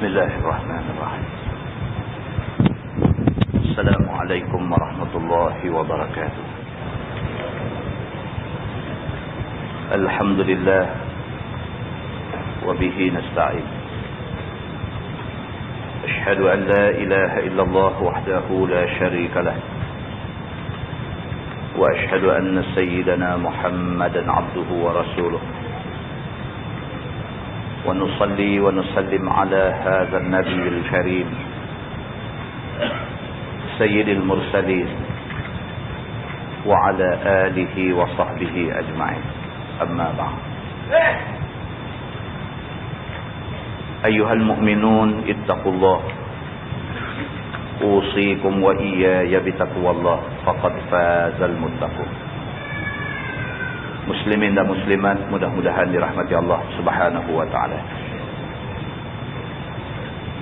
Bismillahirrahmanirrahim. Assalamualaikum warahmatullahi wabarakatuh. Alhamdulillah wa bihi nasta'in. Ashhadu an la ilaha illallah wahdahu la sharika lah. Wa ashhadu anna sayyidana Muhammadan 'abduhu wa rasuluh. ونصلي ونسلم على هذا النبي الكريم سيد المرسلين وعلى آله وصحبه أجمعين أما بعد أيها المؤمنون اتقوا الله أوصيكم وإياي بتقوى الله فقد فاز المتقون. Muslimin dan muslimat mudah-mudahan dirahmati Allah Subhanahu wa taala.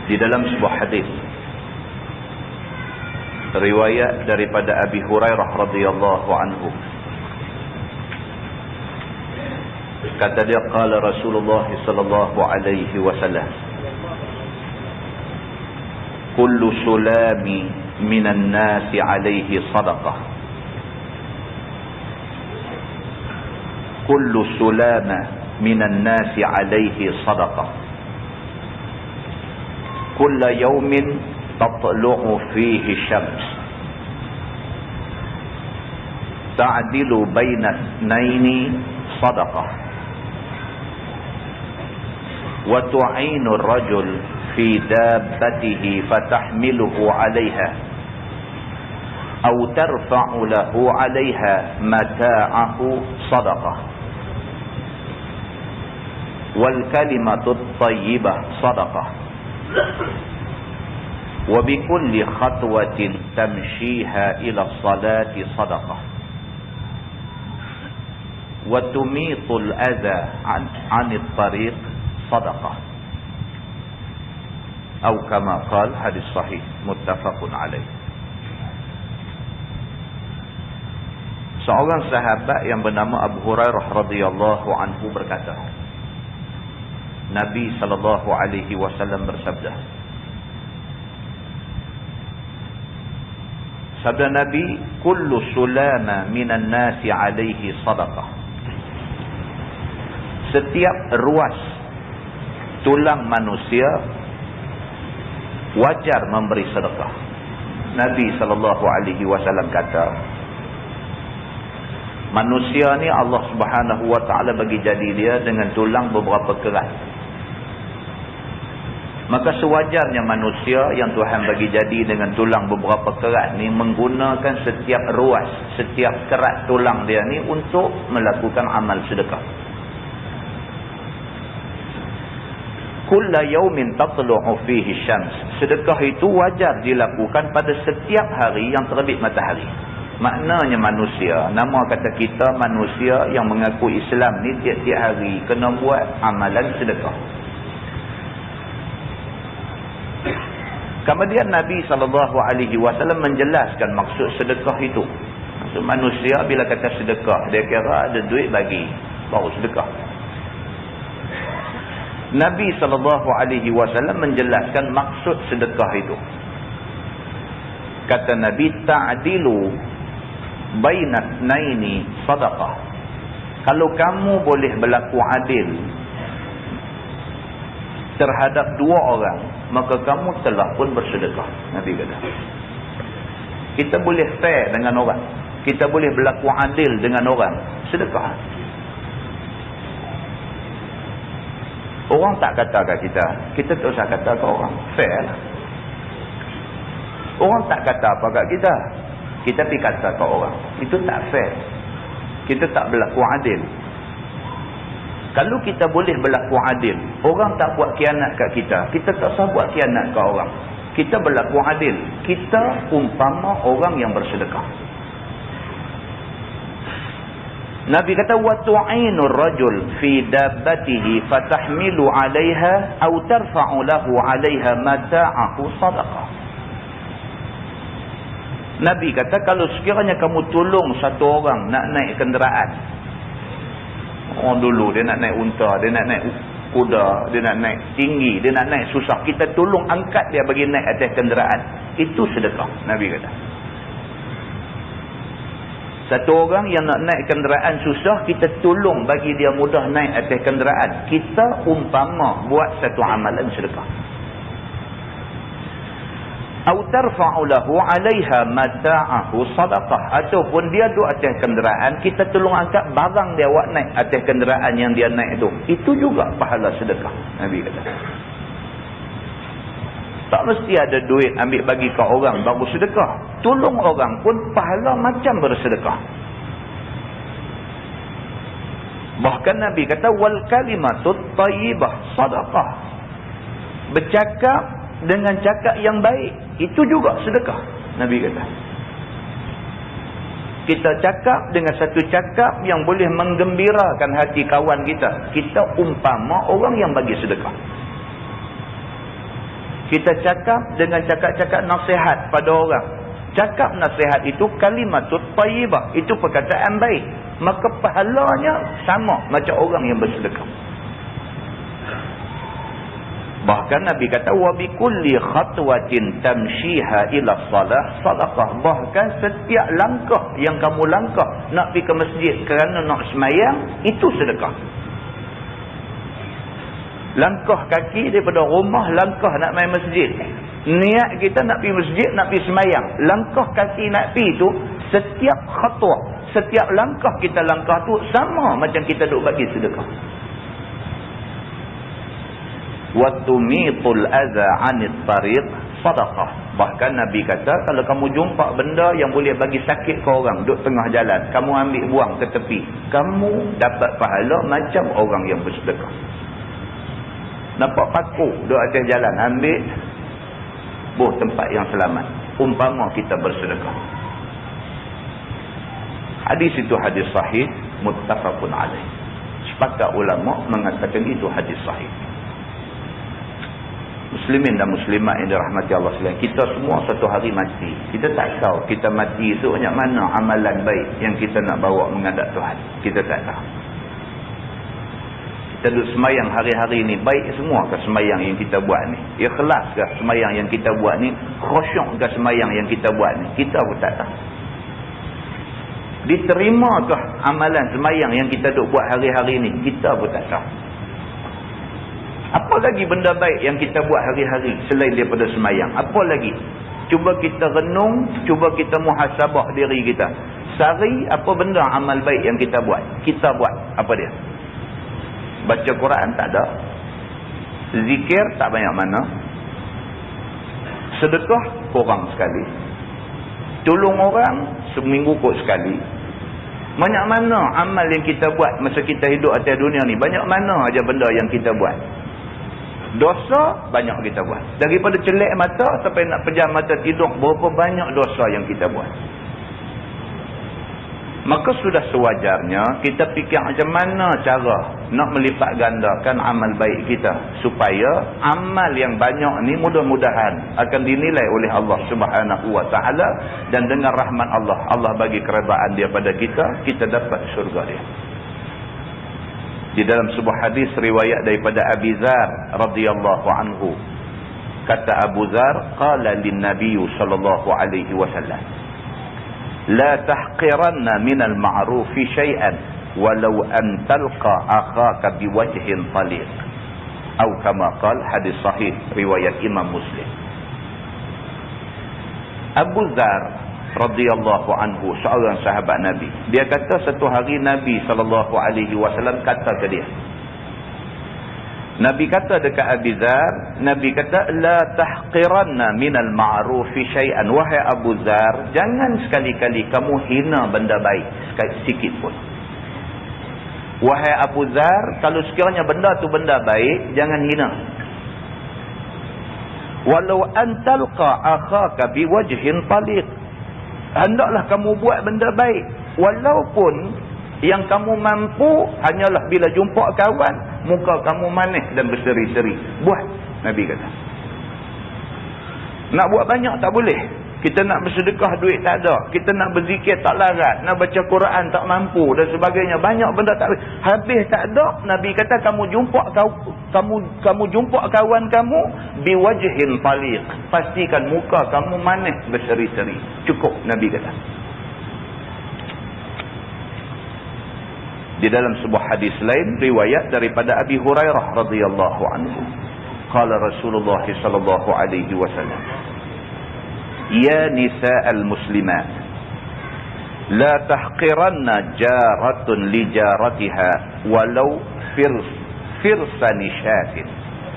Di dalam sebuah hadis riwayat daripada Abi Hurairah radhiyallahu anhu, kata dia, qala Rasulullah sallallahu alaihi wasallam, kullu sulami minan nasi alaihi sadaqah, kullu sulama minan nasi alaihi sadaqah, kulla yawmin tatlu'u fihi syams, ta'dilu baina ithnaini sadaqah, wa tu'inu ar-rajul fi dabbatihi fatahmiluhu 'alayha aw tarfa'u lahu 'alayha mata'ahu sadaqah, wal kalimatu thayyibah sadaqah, wa bi kulli khatwatin tamshiha ila salati sadaqah, wa tumitul adha 'anit tariq sadaqah, atau kama qala, hadis sahih muttafaqun alaih. Seorang sahabat yang bernama Abu Hurairah radhiyallahu anhu berkata, Nabi sallallahu alaihi wasallam bersabda, sabda Nabi, kullu sulama minan nasi alaihi sadaqah, setiap ruas tulang manusia wajar memberi sedekah. Nabi sallallahu alaihi wasallam kata, manusia ni Allah Subhanahu wa taala bagi jadi dia dengan tulang beberapa kerat. Maka sewajarnya manusia yang Tuhan bagi jadi dengan tulang beberapa kerat ni menggunakan setiap ruas, setiap kerat tulang dia ni untuk melakukan amal sedekah. Kulla yaumin tatlu'u fihi syams, sedekah itu wajar dilakukan pada setiap hari yang terbit matahari. Maknanya manusia, nama kata kita manusia yang mengaku Islam ni tiap-tiap hari kena buat amalan sedekah. Kemudian Nabi SAW menjelaskan maksud sedekah itu. Maksud manusia bila kata sedekah, dia kira ada duit bagi, baru sedekah. Nabi SAW menjelaskan maksud sedekah itu. Kata Nabi, ta'dilu bainat naini sadaqah. Kalau kamu boleh berlaku adil terhadap dua orang, maka kamu telah pun bersedekah. Nabi kata, kita boleh fair dengan orang, kita boleh berlaku adil dengan orang, sedekah. Orang tak kata kat kita tak usah kata ke orang, fair lah. Orang tak kata apa kat kita pergi kata ke orang, itu tak fair, kita tak berlaku adil. Kalau kita boleh berlaku adil, orang tak buat khianat kat kita tak usah buat khianat kat orang. Kita berlaku adil, kita umpama orang yang bersedekah. Nabi kata, wa tu'inur rajul fi dabbatihi fatahmilu 'alayha aw tarfa'u lahu 'alayha mata'ahu sadaqah. Nabi kata, kalau sekiranya kamu tolong satu orang nak naik kenderaan, orang dulu dia nak naik unta, dia nak naik kuda, dia nak naik tinggi, dia nak naik susah, kita tolong angkat dia bagi naik atas kenderaan, itu sedekah. Nabi kata satu orang yang nak naik kenderaan susah, kita tolong bagi dia mudah naik atas kenderaan, kita umpama buat satu amalan sedekah. Au tarfa'u lahu 'alaiha mata'ahu sadaqah, ataupun dia duduk atas kenderaan, kita tolong angkat barang dia buat naik atas kenderaan yang dia naik itu juga pahala sedekah. Nabi kata tak mesti ada duit ambil bagi ke orang baru sedekah, tolong orang pun pahala macam bersedekah. Bahkan Nabi kata wal kalimatut thayyibah sadaqah, bercakap dengan cakap yang baik itu juga sedekah. Nabi kata kita cakap dengan satu cakap yang boleh menggembirakan hati kawan kita, kita umpama orang yang bagi sedekah. Kita cakap dengan cakap-cakap nasihat pada orang, cakap nasihat itu kalimatut thayyibah, itu perkataan baik, maka pahalanya sama macam orang yang bersedekah. Bahkan Nabi kata wa bi kulli khatwatin tamshiha ila salah sadaqah, bahkan setiap langkah yang kamu langkah nak pergi ke masjid kerana nak semayang, itu sedekah. Langkah kaki daripada rumah, langkah nak main masjid, niat kita nak pergi masjid, nak pergi semayang, langkah kaki nak pergi tu, setiap khatwah, setiap langkah kita langkah tu sama macam kita duk bagi sedekah. Wa tumitul adza 'anit tariq sadaqah, bahkan Nabi kata kalau kamu jumpa benda yang boleh bagi sakit ke orang duk tengah jalan, kamu ambil buang ke tepi, kamu dapat pahala macam orang yang bersedekah. Nampak paku duduk atas jalan, ambil buh tempat yang selamat, umpama kita bersedekah. Hadis itu hadis sahih muttafaqun alaih, sepakat ulama mengatakan itu hadis sahih. Muslimin dan muslimat yang dirahmati Allah sekalian, kita semua satu hari mati. Kita tak tahu kita mati itu banyak mana amalan baik yang kita nak bawa menghadap Tuhan, kita tak tahu. Kita duduk semayang hari-hari ni, baik semua ke semayang yang kita buat ni? Ikhlas ke semayang yang kita buat ni? Khusyuk ke semayang yang kita buat ni? Kita pun tak tahu. Diterimakah amalan semayang yang kita duduk buat hari-hari ni? Kita pun tak tahu. Apa lagi benda baik yang kita buat hari-hari selain daripada semayang? Apa lagi? Cuba kita renung, cuba kita muhasabah diri kita. Sehari apa benda amal baik yang kita buat? Kita buat apa dia? Baca Quran tak ada, zikir tak banyak mana, sedekah kurang sekali, tolong orang seminggu kot sekali. Banyak mana amal yang kita buat masa kita hidup atas dunia ni? Banyak mana aja benda yang kita buat? Dosa banyak kita buat. Daripada celek mata sampai nak pejam mata tidur, berapa banyak dosa yang kita buat. Maka sudah sewajarnya kita fikir macam mana cara nak melipat gandakan amal baik kita, supaya amal yang banyak ni mudah-mudahan akan dinilai oleh Allah Subhanahu wa taala, dan dengan rahmat Allah, Allah bagi keredaan dia pada kita, kita dapat syurga dia. Di dalam sebuah hadis riwayat daripada Abi Dzar radhiyallahu anhu, kata Abu Dzar, qala lin nabiy sallallahu alaihi wasallam, la tahqiranna minal ma'rufi syai'an walau an talqa akhaka biwajhin taliq, atau kama qala, hadis sahih riwayat Imam Muslim. Abu Dzar radhiyallahu anhu, seorang sahabat Nabi, dia kata satu hari Nabi sallallahu alaihi wasallam kata ke dia, Nabi kata dekat Abi Dzar, Nabi kata la tahqiranna minal ma'rufi syai'an, wahai Abu Dzar, jangan sekali-kali kamu hina benda baik sikit pun. Wahai Abu Dzar, kalau sekiranya benda tu benda baik, jangan hina. Walau antalqa akhaka biwajhin taliq, hendaklah kamu buat benda baik, walaupun yang kamu mampu hanyalah bila jumpa kawan, muka kamu manis dan berseri-seri. Buat, Nabi kata. Nak buat banyak tak boleh. Kita nak bersedekah, duit tak ada. Kita nak berzikir, tak larat. Nak baca Quran, tak mampu dan sebagainya. Banyak benda tak habis, tak ada. Nabi kata, kamu jumpa kawan kamu biwajhin taliq. Pastikan muka kamu manis berseri-seri. Cukup, Nabi kata. Di dalam sebuah hadis lain, riwayat daripada Abi Hurairah radhiyallahu anhu. Qala Rasulullah sallallahu alaihi wasallam, ya nisa'al muslimat, la tahqiranna jaratun li jaratiha walau firsani syatin,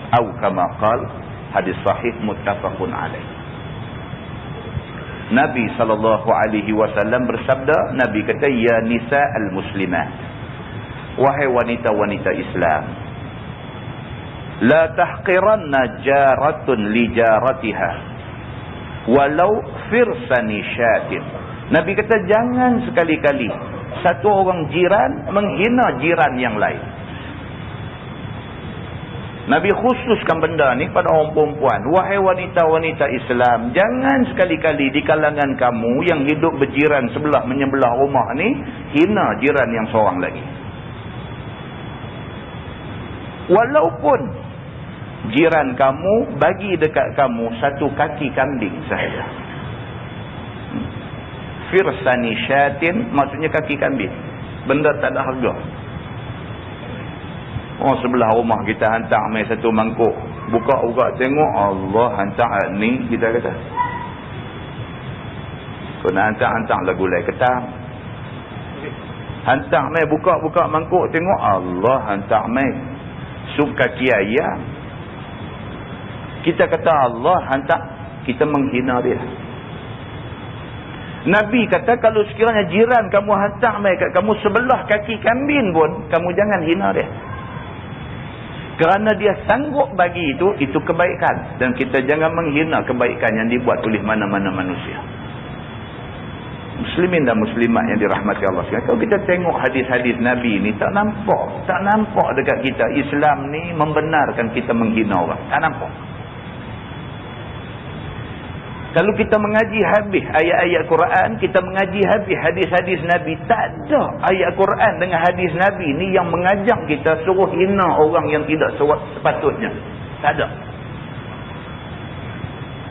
atau kama qala, hadis sahih muttafaqun alaih. Nabi sallallahu alaihi wasallam bersabda, Nabi kata, ya nisa'al muslimat, wahai wanita-wanita Islam, la tahqiranna jaratun li jaratiha walau firsani syatin. Nabi kata, jangan sekali-kali satu orang jiran menghina jiran yang lain. Nabi khususkan benda ni pada orang perempuan. Wahai wanita-wanita Islam, jangan sekali-kali di kalangan kamu yang hidup berjiran sebelah menyebelah rumah ni hina jiran yang seorang lagi. Walaupun jiran kamu bagi dekat kamu satu kaki kambing sahaja. Firsani syatin maksudnya kaki kambing. Benda tak ada harga. Oh, sebelah rumah kita hantar mai satu mangkuk. Buka-buka tengok, Allah hantar ni, kita kata. Kau nak hantar lah gulai ketam. Hantar mai, buka-buka mangkuk tengok, Allah hantar mai sup kaki ayam. Kita kata Allah hantar, kita menghina dia. Nabi kata, kalau sekiranya jiran kamu hantar mai kat kamu sebelah kaki kambing pun, kamu jangan hina dia. Kerana dia sanggup bagi itu kebaikan. Dan kita jangan menghina kebaikan yang dibuat oleh mana-mana manusia. Muslimin dan muslimat yang dirahmati Allah sekalian. Kalau kita tengok hadis-hadis Nabi ni, tak nampak dekat kita Islam ni membenarkan kita menghina orang. Tak nampak. Kalau kita mengaji habis ayat-ayat Quran, kita mengaji habis hadis-hadis Nabi, tak ada ayat Quran dengan hadis Nabi ni yang mengajak kita suruh hina orang yang tidak sepatutnya. Tak ada.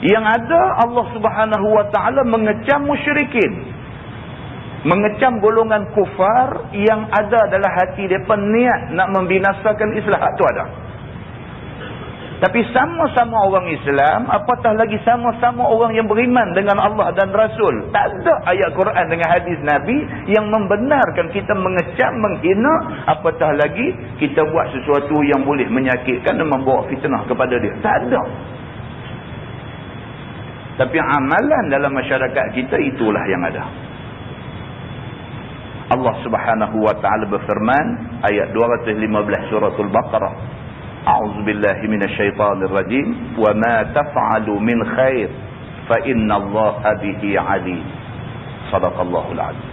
Yang ada, Allah Subhanahu wa ta'ala mengecam musyrikin. Mengecam golongan kufar yang ada dalam hati mereka niat nak membinasakan Islam. Itu ada. Tapi sama-sama orang Islam, apatah lagi sama-sama orang yang beriman dengan Allah dan Rasul, tak ada ayat Quran dengan hadis Nabi yang membenarkan kita mengecam, menghina, apatah lagi kita buat sesuatu yang boleh menyakitkan dan membawa fitnah kepada dia. Tak ada. Tapi amalan dalam masyarakat kita itulah yang ada. Allah Subhanahu wa ta'ala berfirman, ayat 215 suratul Baqarah, A'udzubillahi minasyaitanirrajim, wa ma taf'alu min khair fa innallaha bihi 'alim. Shadaqallahul 'azim.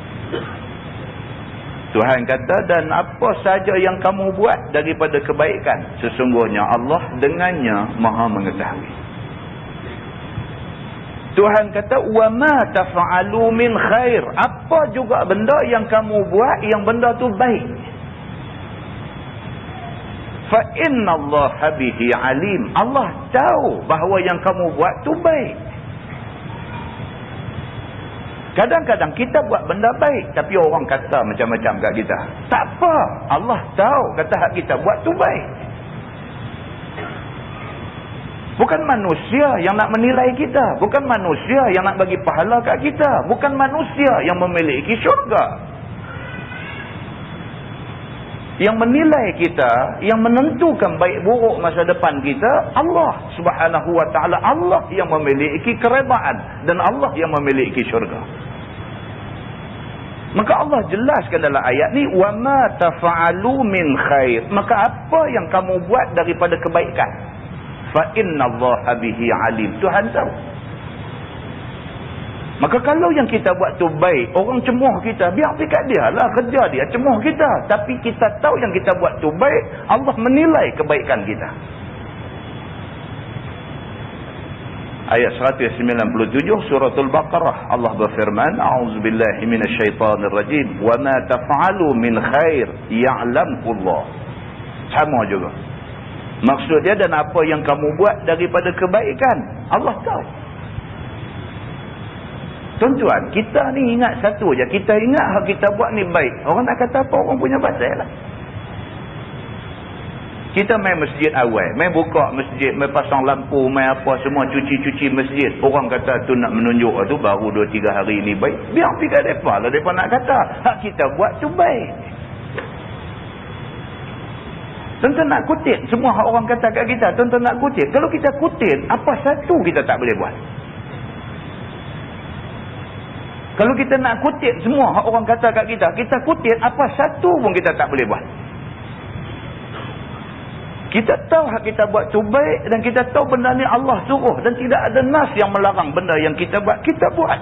Tuhan kata, dan apa saja yang kamu buat daripada kebaikan, sesungguhnya Allah dengannya Maha mengetahui. Tuhan kata, wa ma taf'alu min khair, apa juga benda yang kamu buat yang benda tu baik, fa innallaha bihi alim, Allah tahu bahawa yang kamu buat tu baik. Kadang-kadang kita buat benda baik, tapi orang kata macam-macam kat kita. Tak apa, Allah tahu kata hak kita buat tu baik. Bukan manusia yang nak menilai kita, bukan manusia yang nak bagi pahala kat kita, bukan manusia yang memiliki syurga. Yang menilai kita, yang menentukan baik buruk masa depan kita, Allah Subhanahu wa ta'ala. Allah yang memiliki keredaan dan Allah yang memiliki syurga. Maka Allah jelaskan dalam ayat ni, wa ma tafa'alu min khair, maka apa yang kamu buat daripada kebaikan, fa innallaha bihi alim, Tuhan tahu. Maka kalau yang kita buat tu baik, orang cemuh kita, biar dekat dia lah, kerja dia cemuh kita. Tapi kita tahu yang kita buat tu baik, Allah menilai kebaikan kita. Ayat 197 suratul Baqarah, Allah berfirman, a'udzubillahi minasyaitonir rajim, wa ma taf'alu min khair ya'lamhu Allah. Sama juga. Maksud dia, dan apa yang kamu buat daripada kebaikan, Allah tahu. Tuan-tuan, kita ni ingat satu je, kita ingat hak kita buat ni baik. Orang nak kata apa, orang punya pasal lah. Kita main masjid awal, main buka masjid, main pasang lampu, main apa semua, cuci-cuci masjid. Orang kata tu nak menunjuk tu baru 2-3 hari ni baik. Biar pergi mereka lah, mereka nak kata hak kita buat tu baik. Tuan-tuan nak kutip semua hak orang kata kat kita, tuan-tuan nak kutip. Kalau kita kutip, apa satu kita tak boleh buat? Kalau kita nak kutip semua hak orang kata kat kita, kita kutip, apa satu pun kita tak boleh buat. Kita tahu hak kita buat tu baik, dan kita tahu benda ni Allah suruh, dan tidak ada nas yang melarang benda yang kita buat, kita buat.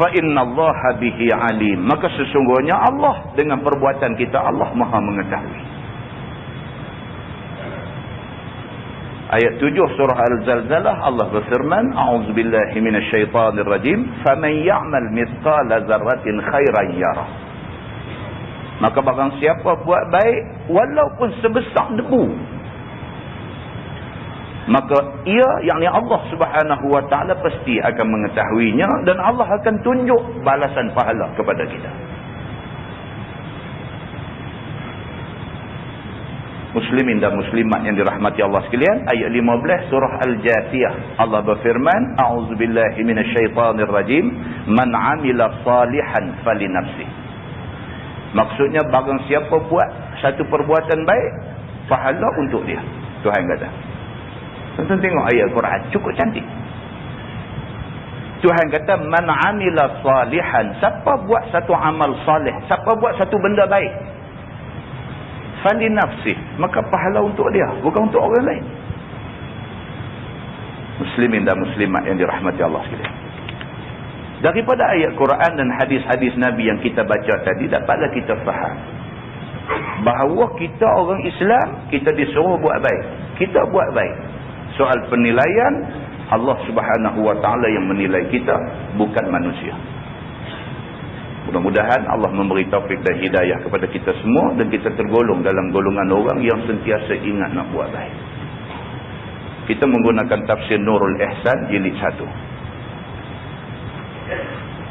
Fa innallaha bihi alim. Maka sesungguhnya Allah dengan perbuatan kita, Allah Maha mengetahui. Ayat 7 surah Al-Zalzalah, Allah berfirman, a'udzubillahi minasyaitonir rajim, faman ya'mal mithqala dzarratin khairan yarah. Maka barang siapa buat baik walaupun sebesar debu, maka ia, yakni Allah Subhanahu wa taala, pasti akan mengetahuinya, dan Allah akan tunjuk balasan pahala kepada kita. Muslimin dan muslimat yang dirahmati Allah sekalian, ayat 15 surah Al-Jathiyah, Allah berfirman, a'udzubillahi minasyaitonir rajim, man 'amila salihan falinafsihi. Maksudnya barang siapa buat satu perbuatan baik, pahala untuk dia. Tuhan kata. Tuan-tuan tengok ayat Quran, cukup cantik. Tuhan kata, man 'amila salihan, siapa buat satu amal salih, siapa buat satu benda baik, fali nafsi, maka pahala untuk dia, bukan untuk orang lain. Muslimin dan muslimat yang dirahmati Allah sekalian. Daripada ayat Quran dan hadis-hadis Nabi yang kita baca tadi, dapatlah kita faham bahawa kita orang Islam, kita disuruh buat baik. Kita buat baik. Soal penilaian, Allah Subhanahu wa taala yang menilai kita, bukan manusia. Mudah-mudahan Allah memberi taufik dan hidayah kepada kita semua, dan kita tergolong dalam golongan orang yang sentiasa ingat nak buat baik. Kita menggunakan tafsir Nurul Ihsan jilid 1.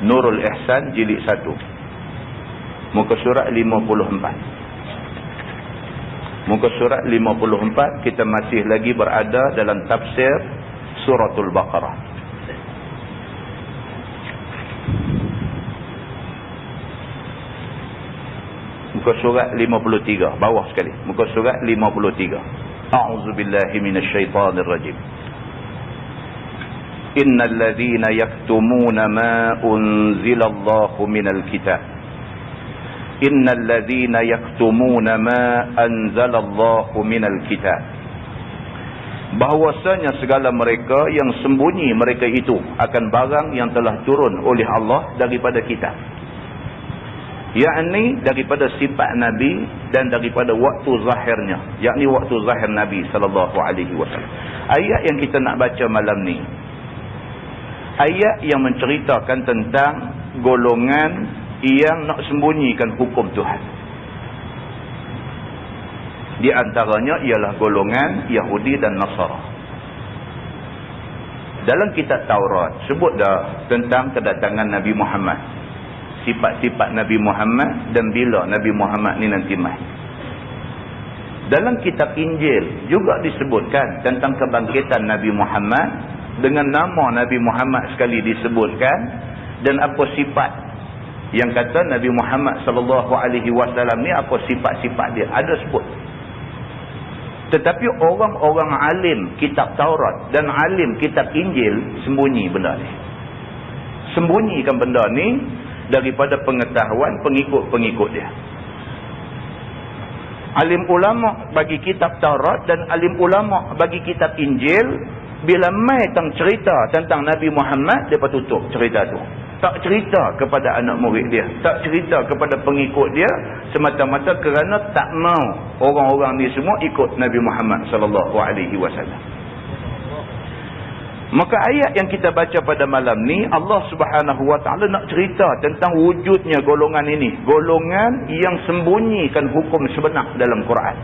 Nurul Ihsan jilid 1, muka surat 54. Muka surat 54, kita masih lagi berada dalam tafsir suratul Baqarah. Muka surat 53, bawah sekali. Muka surat 53. A'udzubillahi minasyaitonir rajim. Innal ladzina yaktumuna ma unzilallahu minal kitab. Innal ladzina yaktumuna ma anzalallahu minal kitab. Bahwasanya segala mereka yang sembunyi mereka itu akan barang yang telah turun oleh Allah daripada kitab. Yakni daripada sifat Nabi dan daripada waktu zahirnya, yakni waktu zahir Nabi sallallahu alaihi wasallam. Ayat yang kita nak baca malam ni, ayat yang menceritakan tentang golongan yang nak sembunyikan hukum Tuhan. Di antaranya ialah golongan Yahudi dan Nasara. Dalam kitab Taurat sebut dah tentang kedatangan Nabi Muhammad, sifat-sifat Nabi Muhammad dan bila Nabi Muhammad ni nanti mai. Dalam kitab Injil juga disebutkan tentang kebangkitan Nabi Muhammad, dengan nama Nabi Muhammad sekali disebutkan, dan apa sifat yang kata Nabi Muhammad sallallahu alaihi wasallam ni, apa sifat-sifat dia ada sebut. Tetapi orang-orang alim kitab Taurat dan alim kitab Injil sembunyi benda ni. Sembunyikan benda ni daripada pengetahuan pengikut-pengikut dia. Alim ulama bagi kitab Taurat dan alim ulama bagi kitab Injil, bila mai tang cerita tentang Nabi Muhammad, dia tutup cerita tu. Tak cerita kepada anak murid dia, tak cerita kepada pengikut dia, semata-mata kerana tak mau orang-orang ni semua ikut Nabi Muhammad sallallahu alaihi wasallam. Maka ayat yang kita baca pada malam ni, Allah Subhanahu Wa Taala nak cerita tentang wujudnya golongan ini, golongan yang sembunyikan hukum sebenar dalam Quran.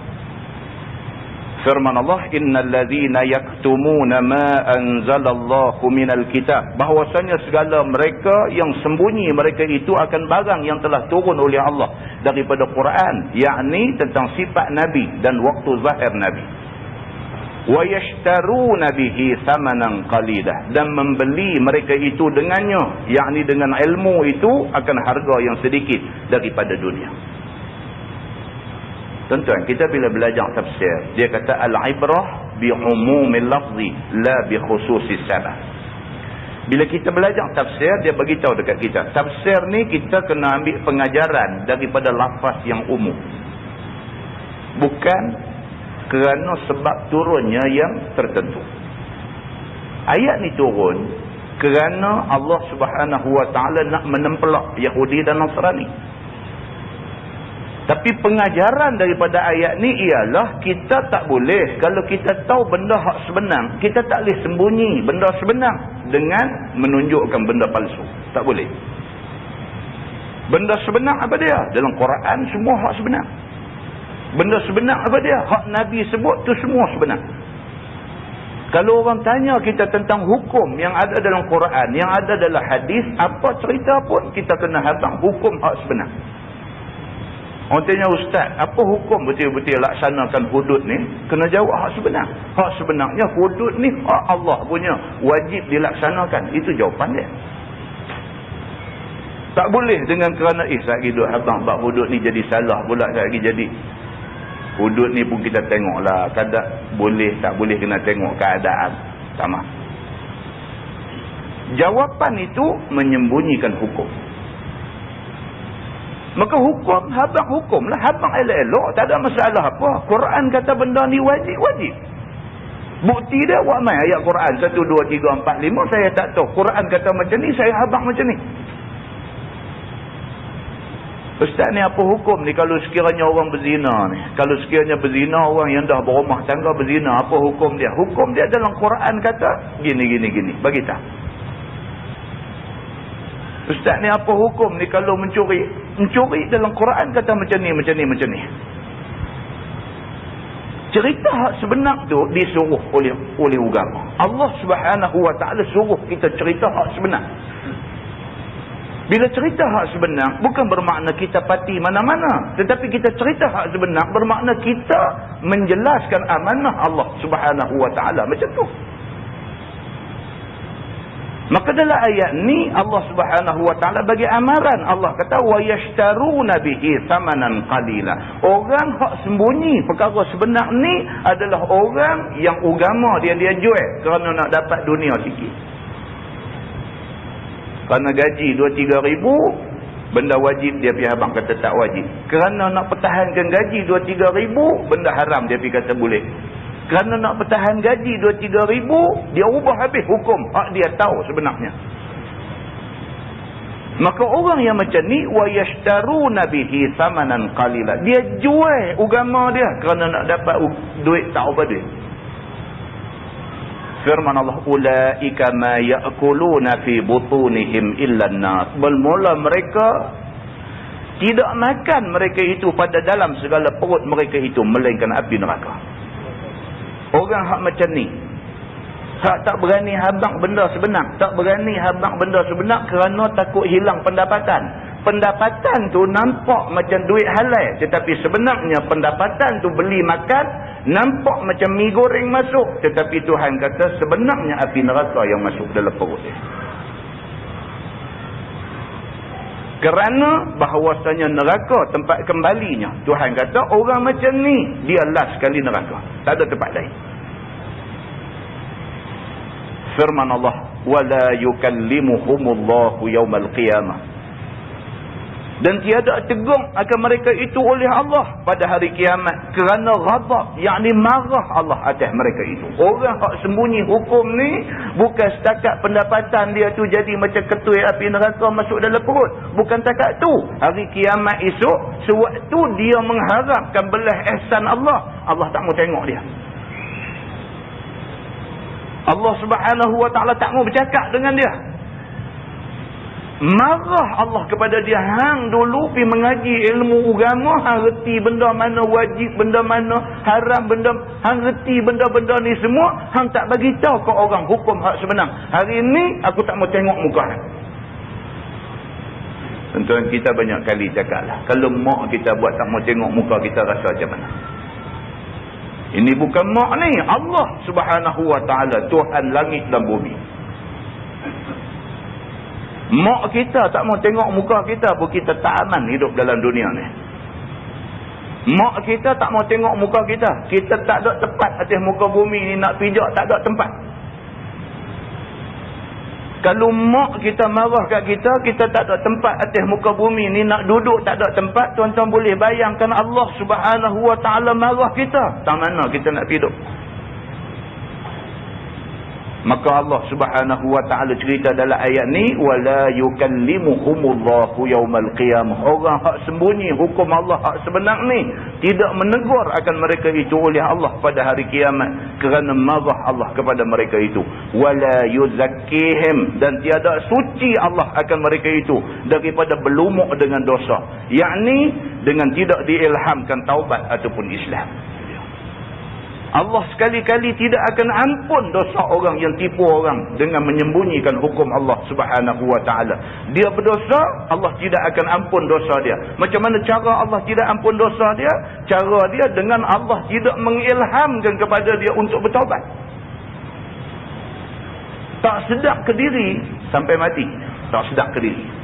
Firman Allah, innal ladzina yaktumuna ma anzalallahu minal kitab, bahwasanya segala mereka yang sembunyi, mereka itu akan barang yang telah turun oleh Allah daripada Quran, yakni tentang sifat Nabi dan waktu zahir Nabi. Wa yashtaruna bihi thamanan qalilah, dan membeli mereka itu dengannya, yakni dengan ilmu itu, akan harga yang sedikit daripada dunia. Tuan-tuan, kita bila belajar tafsir, dia kata al-ibrah bi umumil lafzi la bi khususis sabab. Bila kita belajar tafsir, dia beritahu dekat kita, tafsir ni kita kena ambil pengajaran daripada lafaz yang umum, bukan kerana sebab turunnya yang tertentu. Ayat ni turun kerana Allah Subhanahu Wa Taala nak menempelak Yahudi dan Nasrani. Tapi pengajaran daripada ayat ni ialah kita tak boleh, kalau kita tahu benda hak sebenar, kita tak boleh sembunyi benda sebenar dengan menunjukkan benda palsu. Tak boleh. Benda sebenar apa dia? Dalam Quran semua hak sebenar. Benda sebenar apa dia? Hak Nabi sebut tu semua sebenar. Kalau orang tanya kita tentang hukum yang ada dalam Quran, yang ada dalam hadis, apa cerita pun kita kena habang hukum hak sebenar. Orang tanya, ustaz, apa hukum betul-betul laksanakan hudud ni? Kena jawab hak sebenar. Hak sebenarnya hudud ni hak Allah punya, wajib dilaksanakan. Itu jawapan dia. Tak boleh dengan kerana saya duduk habang bab hudud ni jadi salah pula, saya jadi hudud ni pun kita tengoklah, kadang boleh tak boleh kena tengok keadaan. Sama. Jawapan itu menyembunyikan hukum. Maka hukum, habang hukum lah, habang elok-elok, tak ada masalah apa. Quran kata benda ni wajib, wajib. Bukti dia buat mai ayat Quran 1, 2, 3, 4, 5 saya tak tahu. Quran kata macam ni, saya habang macam ni. Ustaz ni apa hukum ni kalau sekiranya orang berzina ni? Kalau sekiranya berzina orang yang dah berumah tangga berzina, apa hukum dia? Hukum dia dalam Quran kata gini. Bagi tahu. Ustaz ni apa hukum ni kalau mencuri? Mencuri dalam Quran kata macam ni. Cerita hak sebenar tu disuruh oleh agama. Allah Subhanahu Wa Taala suruh kita cerita hak sebenar. Bila cerita hak sebenar bukan bermakna kita pati mana-mana, tetapi kita cerita hak sebenar bermakna kita menjelaskan amanah Allah Subhanahu Wa Taala macam tu. Maka dalam ayat ni Allah Subhanahu Wa Taala bagi amaran. Allah kata wa yashtaruna bihi thamanan qalila. Orang hak sembunyi perkara sebenar ni adalah orang yang agama dia jual kerana nak dapat dunia sikit. Kerana gaji 2-3 ribu, benda wajib dia pergi abang kata tak wajib. Kerana nak pertahankan gaji 2-3 ribu, benda haram dia pergi kata boleh. Kerana nak pertahan gaji 2-3 ribu, dia ubah habis hukum hak dia tahu sebenarnya. Maka orang yang macam ni wa yashtaruna bihi thamanan qalila, dia jual agama dia kerana nak dapat duit tak apa duit. Firman Allah, ulaika ma ya'kuluna fi butunihim illa an-nar. Bermula mereka tidak makan mereka itu pada dalam segala perut mereka itu melainkan api neraka. Orang hak macam ni, hak tak berani habang benda sebenar, tak berani habang benda sebenar kerana takut hilang pendapatan. Pendapatan tu nampak macam duit halal, tetapi sebenarnya pendapatan tu beli makan, nampak macam mi goreng masuk, tetapi Tuhan kata sebenarnya api neraka yang masuk dalam perut dia. Kerana bahawasanya neraka tempat kembalinya, Tuhan kata orang macam ni dia last sekali neraka, tak ada tempat lain. Firman Allah, wala yukallimuhumullahu yaumal qiyamah, dan tiada tegur akan mereka itu oleh Allah pada hari kiamat kerana ghadab, yakni marah Allah atas mereka itu. Orang hak sembunyi hukum ni bukan setakat pendapatan dia tu jadi macam ketui api neraka masuk dalam perut, bukan takat tu. Hari kiamat esok, sewaktu dia mengharapkan belas ihsan Allah, Allah tak mau tengok dia. Allah Subhanahu wa ta'ala tak mau bercakap dengan dia. Marah Allah kepada dia. Hang dulu pergi mengaji ilmu agama, hang reti benda mana wajib, benda mana haram, hang reti benda-benda ni semua, hang tak bagi tahu ke orang hukum hak sebenar. Hari ni aku tak mau tengok muka hang. Tuan-tuan, kita banyak kali cakap lah, kalau mak kita buat tak mau tengok muka kita, rasa macam mana? Ini bukan mak ni, Allah Subhanahu wa ta'ala, Tuhan langit dan bumi. Mak kita tak mau tengok muka kita pun kita tak aman hidup dalam dunia ni. Mak kita tak mau tengok muka kita, kita tak ada tempat atas muka bumi ni, nak pijak tak ada tempat. Kalau mak kita marah kat kita, kita tak ada tempat atas muka bumi ni, nak duduk tak ada tempat. Tuan-tuan boleh bayangkan Allah Subhanahu wa ta'ala marah kita, tak mana kita nak hidup? Maka Allah Subhanahu wa ta'ala cerita dalam ayat ni, wala yukallimuhumullahu yaumal qiyamah. Orang hak sembunyi hukum Allah hak sebenar ni tidak menegur akan mereka itu oleh Allah pada hari kiamat, kerana marah Allah kepada mereka itu. Wala yuzakkihim, dan tiada suci Allah akan mereka itu daripada berlumuk dengan dosa, yakni dengan tidak diilhamkan taubat ataupun Islam. Allah sekali-kali tidak akan ampun dosa orang yang tipu orang dengan menyembunyikan hukum Allah Subhanahu wa ta'ala. Dia berdosa, Allah tidak akan ampun dosa dia. Macam mana cara Allah tidak ampun dosa dia? Cara dia dengan Allah tidak mengilhamkan kepada dia untuk bertaubat. Tak sedar ke diri sampai mati. Tak sedar ke diri.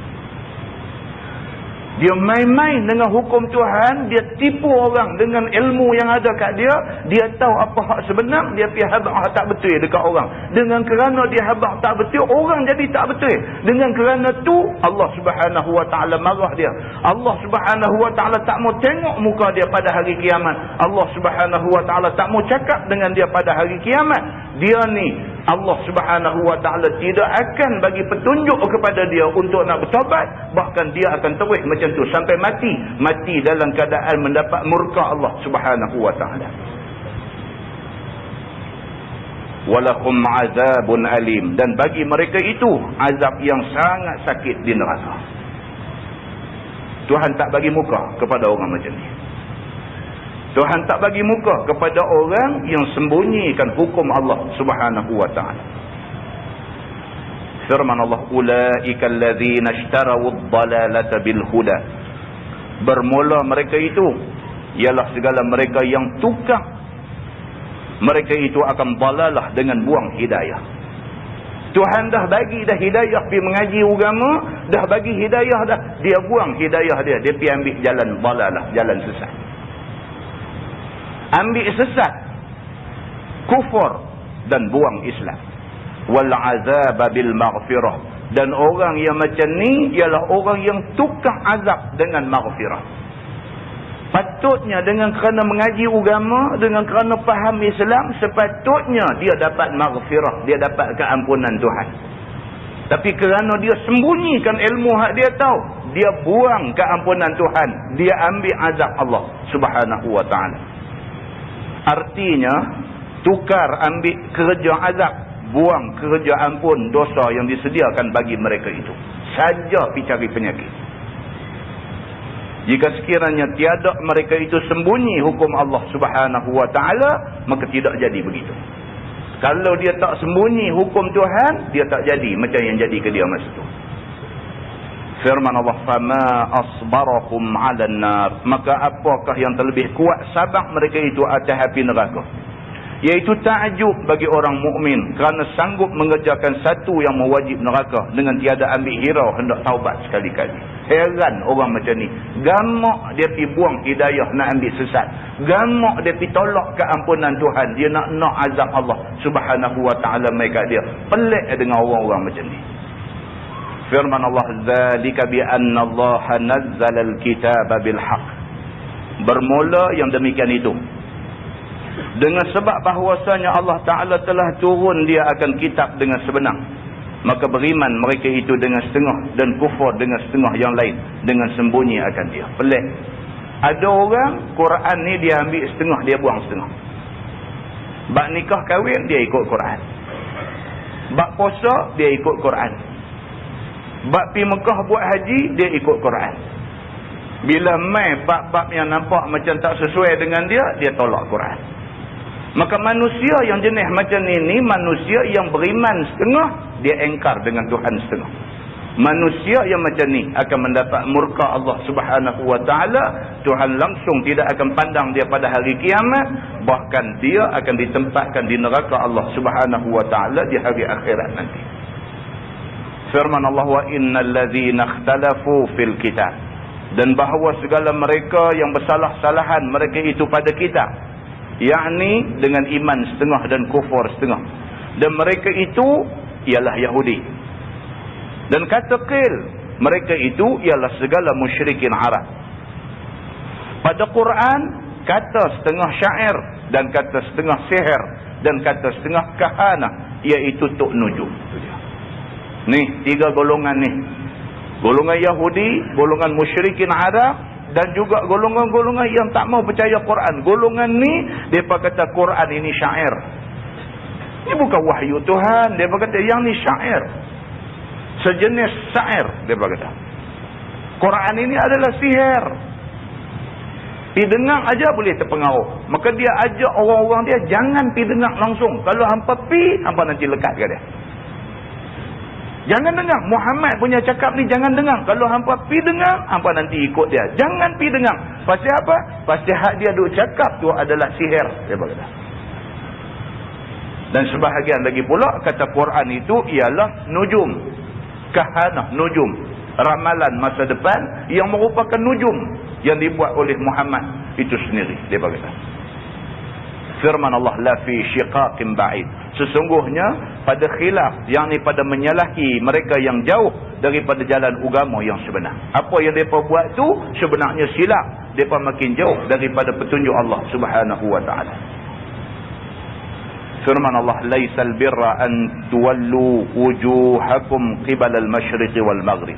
Dia main-main dengan hukum Tuhan, dia tipu orang dengan ilmu yang ada kat dia, dia tahu apa hak sebenar, dia pergi habaq hak tak betul dekat orang. Dengan kerana dia habaq tak betul, orang jadi tak betul. Dengan kerana tu Allah Subhanahu wa ta'ala marah dia. Allah Subhanahu wa ta'ala tak mau tengok muka dia pada hari kiamat. Allah Subhanahu wa ta'ala tak mau cakap dengan dia pada hari kiamat. Dia ni Allah Subhanahu wa ta'ala tidak akan bagi petunjuk kepada dia untuk nak bertaubat, bahkan dia akan terus macam tu sampai mati dalam keadaan mendapat murka Allah Subhanahu wa ta'ala. Walahum azabun alim, dan bagi mereka itu azab yang sangat sakit di neraka. Tuhan tak bagi muka kepada orang macam ni. Tuhan tak bagi muka kepada orang yang sembunyikan hukum Allah Subhanahu wa ta'ala. Firman Allah, ulaika allazina ishtarawu ad-dalalata bil huda. Bermula mereka itu ialah segala mereka yang tukar. Mereka itu akan dalalah dengan buang hidayah. Tuhan dah bagi dah hidayah pergi mengaji agama, dah bagi hidayah dah, dia buang hidayah dia, dia pergi ambil jalan dalalah, jalan sesat. Ambil sesat, kufur, dan buang Islam. Wal azab bil maghfirah, dan orang yang macam ni ialah orang yang tukar azab dengan maghfirah. Patutnya dengan kerana mengaji agama, dengan kerana faham Islam, sepatutnya dia dapat maghfirah, dia dapat keampunan Tuhan. Tapi kerana dia sembunyikan ilmu hak dia tahu, dia buang keampunan Tuhan, dia ambil azab Allah Subhanahu wa ta'ala. Artinya, tukar ambil kerja azab, buang kerja ampun dosa yang disediakan bagi mereka itu. Saja pergi cari penyakit. Jika sekiranya tiada mereka itu sembunyi hukum Allah Subhanahu wa ta'ala, maka tidak jadi begitu. Kalau dia tak sembunyi hukum Tuhan, dia tak jadi macam yang jadi ke dia masa itu. Firman Allah, fama asbarahum 'alan nar, maka apakah yang terlebih kuat sabar mereka itu atas api neraka? Iaitu takjub bagi orang mukmin kerana sanggup mengerjakan satu yang mewajib neraka dengan tiada ambil hirau hendak taubat sekali-kali. Heran orang macam ni. Gamak dia pergi buang hidayah nak ambil sesat. Gamak dia pergi tolak keampunan Tuhan. Dia nak azab Allah Subhanahu wa ta'ala mereka dia. Pelik dengan orang-orang macam ni. Firman Allah, zalika bi anna Allah nazzala al-kitaba bil haqq. Bermula yang demikian itu dengan sebab bahawasanya Allah Ta'ala telah turun dia akan kitab dengan sebenar, maka beriman mereka itu dengan setengah dan kufur dengan setengah yang lain, dengan sembunyi akan dia. Pelik. Ada orang Quran ni dia ambil setengah, dia buang setengah. Bak nikah kahwin dia ikut Quran, Bab puasa, dia ikut Quran. Bab pi Mekah buat haji, dia ikut Quran. Bila mai bab-bab yang nampak macam tak sesuai dengan dia, dia tolak Quran. Maka manusia yang jenis macam ini, manusia yang beriman setengah, dia engkar dengan Tuhan setengah. Manusia yang macam ni akan mendapat murka Allah Subhanahu wa taala. Tuhan langsung tidak akan pandang dia pada hari kiamat, bahkan dia akan ditempatkan di neraka Allah Subhanahu wa taala di hari akhirat nanti. Firman Allah, wa innal ladzina ikhtalafu fil kitab, dan bahawa segala mereka yang bersalah-salahan mereka itu pada kitab, yakni dengan iman setengah dan kufur setengah, dan mereka itu ialah Yahudi. Dan kata qil, mereka itu ialah segala musyrikin Arab. Pada Quran, kata setengah syair dan kata setengah sihir dan kata setengah kahana, iaitu tuk nujum. Ni, tiga golongan ni. Golongan Yahudi, golongan musyrikin Arab, dan juga golongan-golongan yang tak mau percaya Quran. Golongan ni, mereka kata Quran ini syair. Ini bukan wahyu Tuhan. Mereka kata yang ni syair. Sejenis syair, dia berkata. Quran ini adalah sihir. Didengar aja boleh terpengaruh. Maka dia ajak orang-orang dia, jangan pergi dengar langsung. Kalau hampa pi, hampa nanti lekat ke dia. Jangan dengar. Muhammad punya cakap ni jangan dengar. Kalau hampa pi dengar, hampa nanti ikut dia. Jangan pi dengar. Pasal apa? Pasal hak dia duk cakap tu adalah sihir, dia berkata. Dan sebahagian lagi pula, kata Quran itu ialah nujum. Kahanah, nujum, ramalan masa depan yang merupakan nujum yang dibuat oleh Muhammad itu sendiri, dia berkata. Firman Allah, la fi syiqaqin ba'id, sesungguhnya pada khilaf, yakni pada menyalahi mereka yang jauh daripada jalan agama yang sebenar. Apa yang mereka buat tu sebenarnya silap, mereka makin jauh daripada petunjuk Allah Subhanahu wa ta'ala. Firman Allah, laisal birra an tuwallu wujuhakum qibala al-masyriq wal maghrib,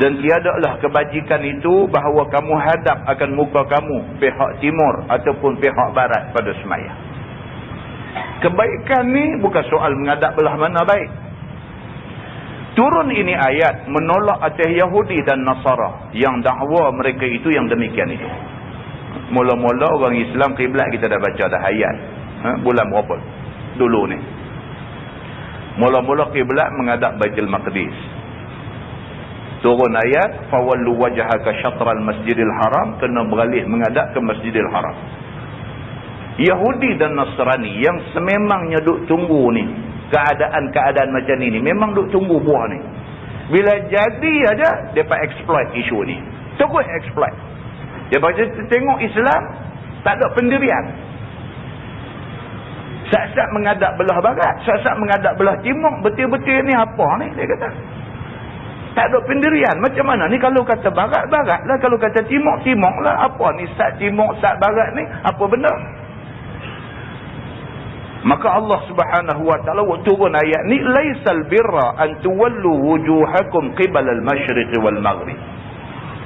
dan tiadalah kebajikan itu bahawa kamu hadap akan muka kamu pihak timur ataupun pihak barat pada semaya. Kebaikan ni bukan soal menghadap belah mana baik. Turun ini ayat menolak atas Yahudi dan Nasara yang dakwa mereka itu yang demikian itu. Mula-mula orang Islam kiblat kita dah baca dah ayat. Bulan berapa dulu ni? Mula-mula kiblat menghadap Baitul Maqdis. Turun ayat, fawallu wajhaka syatral masjidil haram, kena beralih menghadap ke Masjidil Haram. Yahudi dan Nasrani yang sememangnya duk tunggu ni, keadaan-keadaan macam ni memang duk tunggu buah ni. Bila jadi aja, depa exploit isu ni. Terus exploit. Dia baca tengok Islam tak ada pendirian. Sat-sat menghadap belah barat, sat-sat menghadap belah timur, betul-betul ni apa ni, dia kata. Tak ada pendirian. Macam mana ni kalau kata barat, barat lah. Kalau kata timur, timur lah. Apa ni sat timur, sat barat ni, apa benda? Maka Allah Subhanahu wa ta'ala turun ayat ni, laisal birra an tuwallu wujuhakum qibala al-masyriq wal maghrib.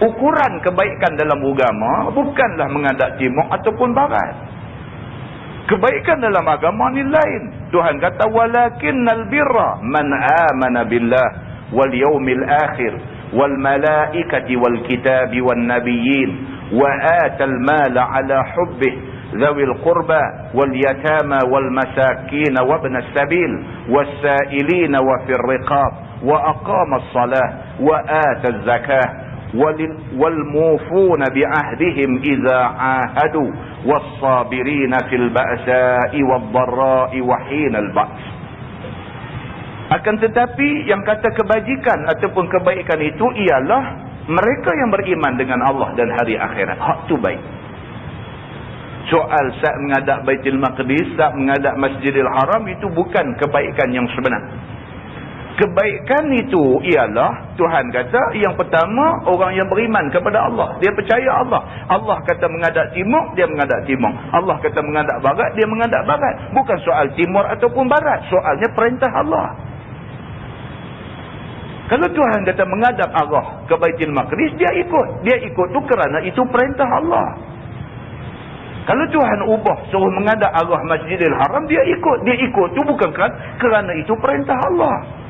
Ukuran kebaikan dalam agama bukanlah menghadap timur ataupun barat. Kebaikan dalam agama ni lain. Tuhan kata, walakinnal birra man amana billah wal yawmil akhir wal malaikati wal kitabi wan nabiyyin wa atal mala ala hubbih dhawil qurba wal yatama wal masakin wa ibn as-sabil was sa'ilina wa fir riqab wa aqama as-salah wa ata az-zakah والموفون بعهدهم إذا عاهدوا والصابرين في البأساء والضراء وحين البأس. Akan tetapi yang kata kebajikan ataupun kebaikan itu ialah mereka yang beriman dengan Allah dan hari akhirat. Hak tu baik. Soal saat menghadap Baitul Maqdis, saat menghadap Masjidil Haram, itu bukan kebaikan yang sebenar. Kebaikan itu ialah, Tuhan kata, yang pertama, orang yang beriman kepada Allah. Dia percaya Allah. Allah kata menghadap timur, dia menghadap timur. Allah kata menghadap barat, dia menghadap barat. Bukan soal timur ataupun barat. Soalnya perintah Allah. Kalau Tuhan kata menghadap arah ke Baitul Maqdis, dia ikut. Dia ikut tu kerana itu perintah Allah. Kalau Tuhan ubah, suruh menghadap arah Masjidil Haram, dia ikut. Dia ikut tu bukan kerana itu perintah Allah.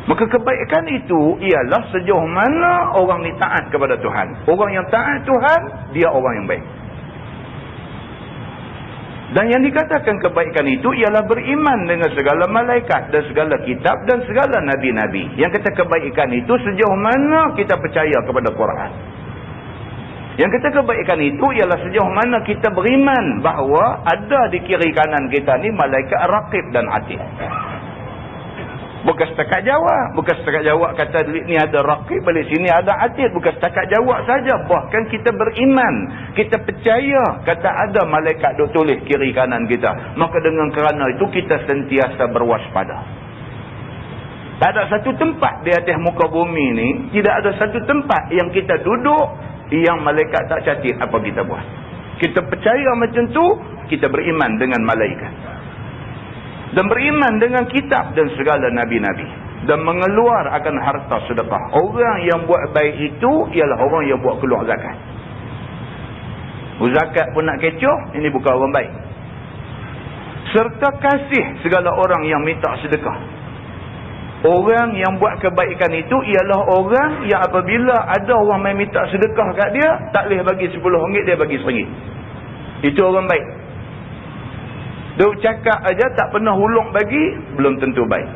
Maka kebaikan itu ialah sejauh mana orang ni taat kepada Tuhan. Orang yang taat Tuhan, dia orang yang baik. Dan yang dikatakan kebaikan itu ialah beriman dengan segala malaikat dan segala kitab dan segala nabi-nabi. Yang kata kebaikan itu sejauh mana kita percaya kepada Quran. Yang kata kebaikan itu ialah sejauh mana kita beriman bahawa ada di kiri kanan kita ni malaikat raqib dan atid. Bukan setakat jawab. Bukan setakat jawab kata ni ada raqib, balik sini ada atid. Bukan setakat jawab saja. Bahkan kita beriman. Kita percaya kata ada malaikat duk tulis kiri kanan kita. Maka dengan kerana itu kita sentiasa berwaspada. Tak ada satu tempat di atas muka bumi ni, tidak ada satu tempat yang kita duduk yang malaikat tak catat apa kita buat. Kita percaya macam tu, kita beriman dengan malaikat. Dan beriman dengan kitab dan segala nabi-nabi. Dan mengeluar akan harta sedekah. Orang yang buat baik itu ialah orang yang buat keluar zakat. Zakat pun nak kecoh, ini bukan orang baik. Serta kasih segala orang yang minta sedekah. Orang yang buat kebaikan itu ialah orang yang apabila ada orang main minta sedekah kat dia, tak boleh bagi RM10, dia bagi RM1. Itu orang baik. Duk cakap aja tak pernah hulung bagi, belum tentu baik.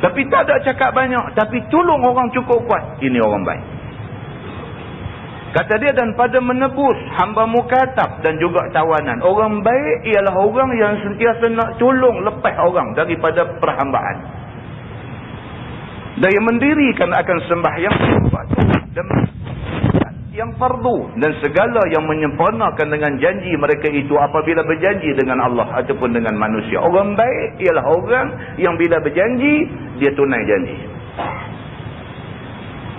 Tapi tak ada cakap banyak, tapi tolong orang cukup kuat, ini orang baik. Kata dia, dan pada menebus hamba mukatab dan juga tawanan. Orang baik ialah orang yang sentiasa nak tolong lepas orang daripada perhambaan. Dan yang mendirikan akan sembahyang dan yang fardu dan segala yang menyempurnakan dengan janji mereka itu apabila berjanji dengan Allah ataupun dengan manusia. Orang baik ialah orang yang bila berjanji, dia tunai janji.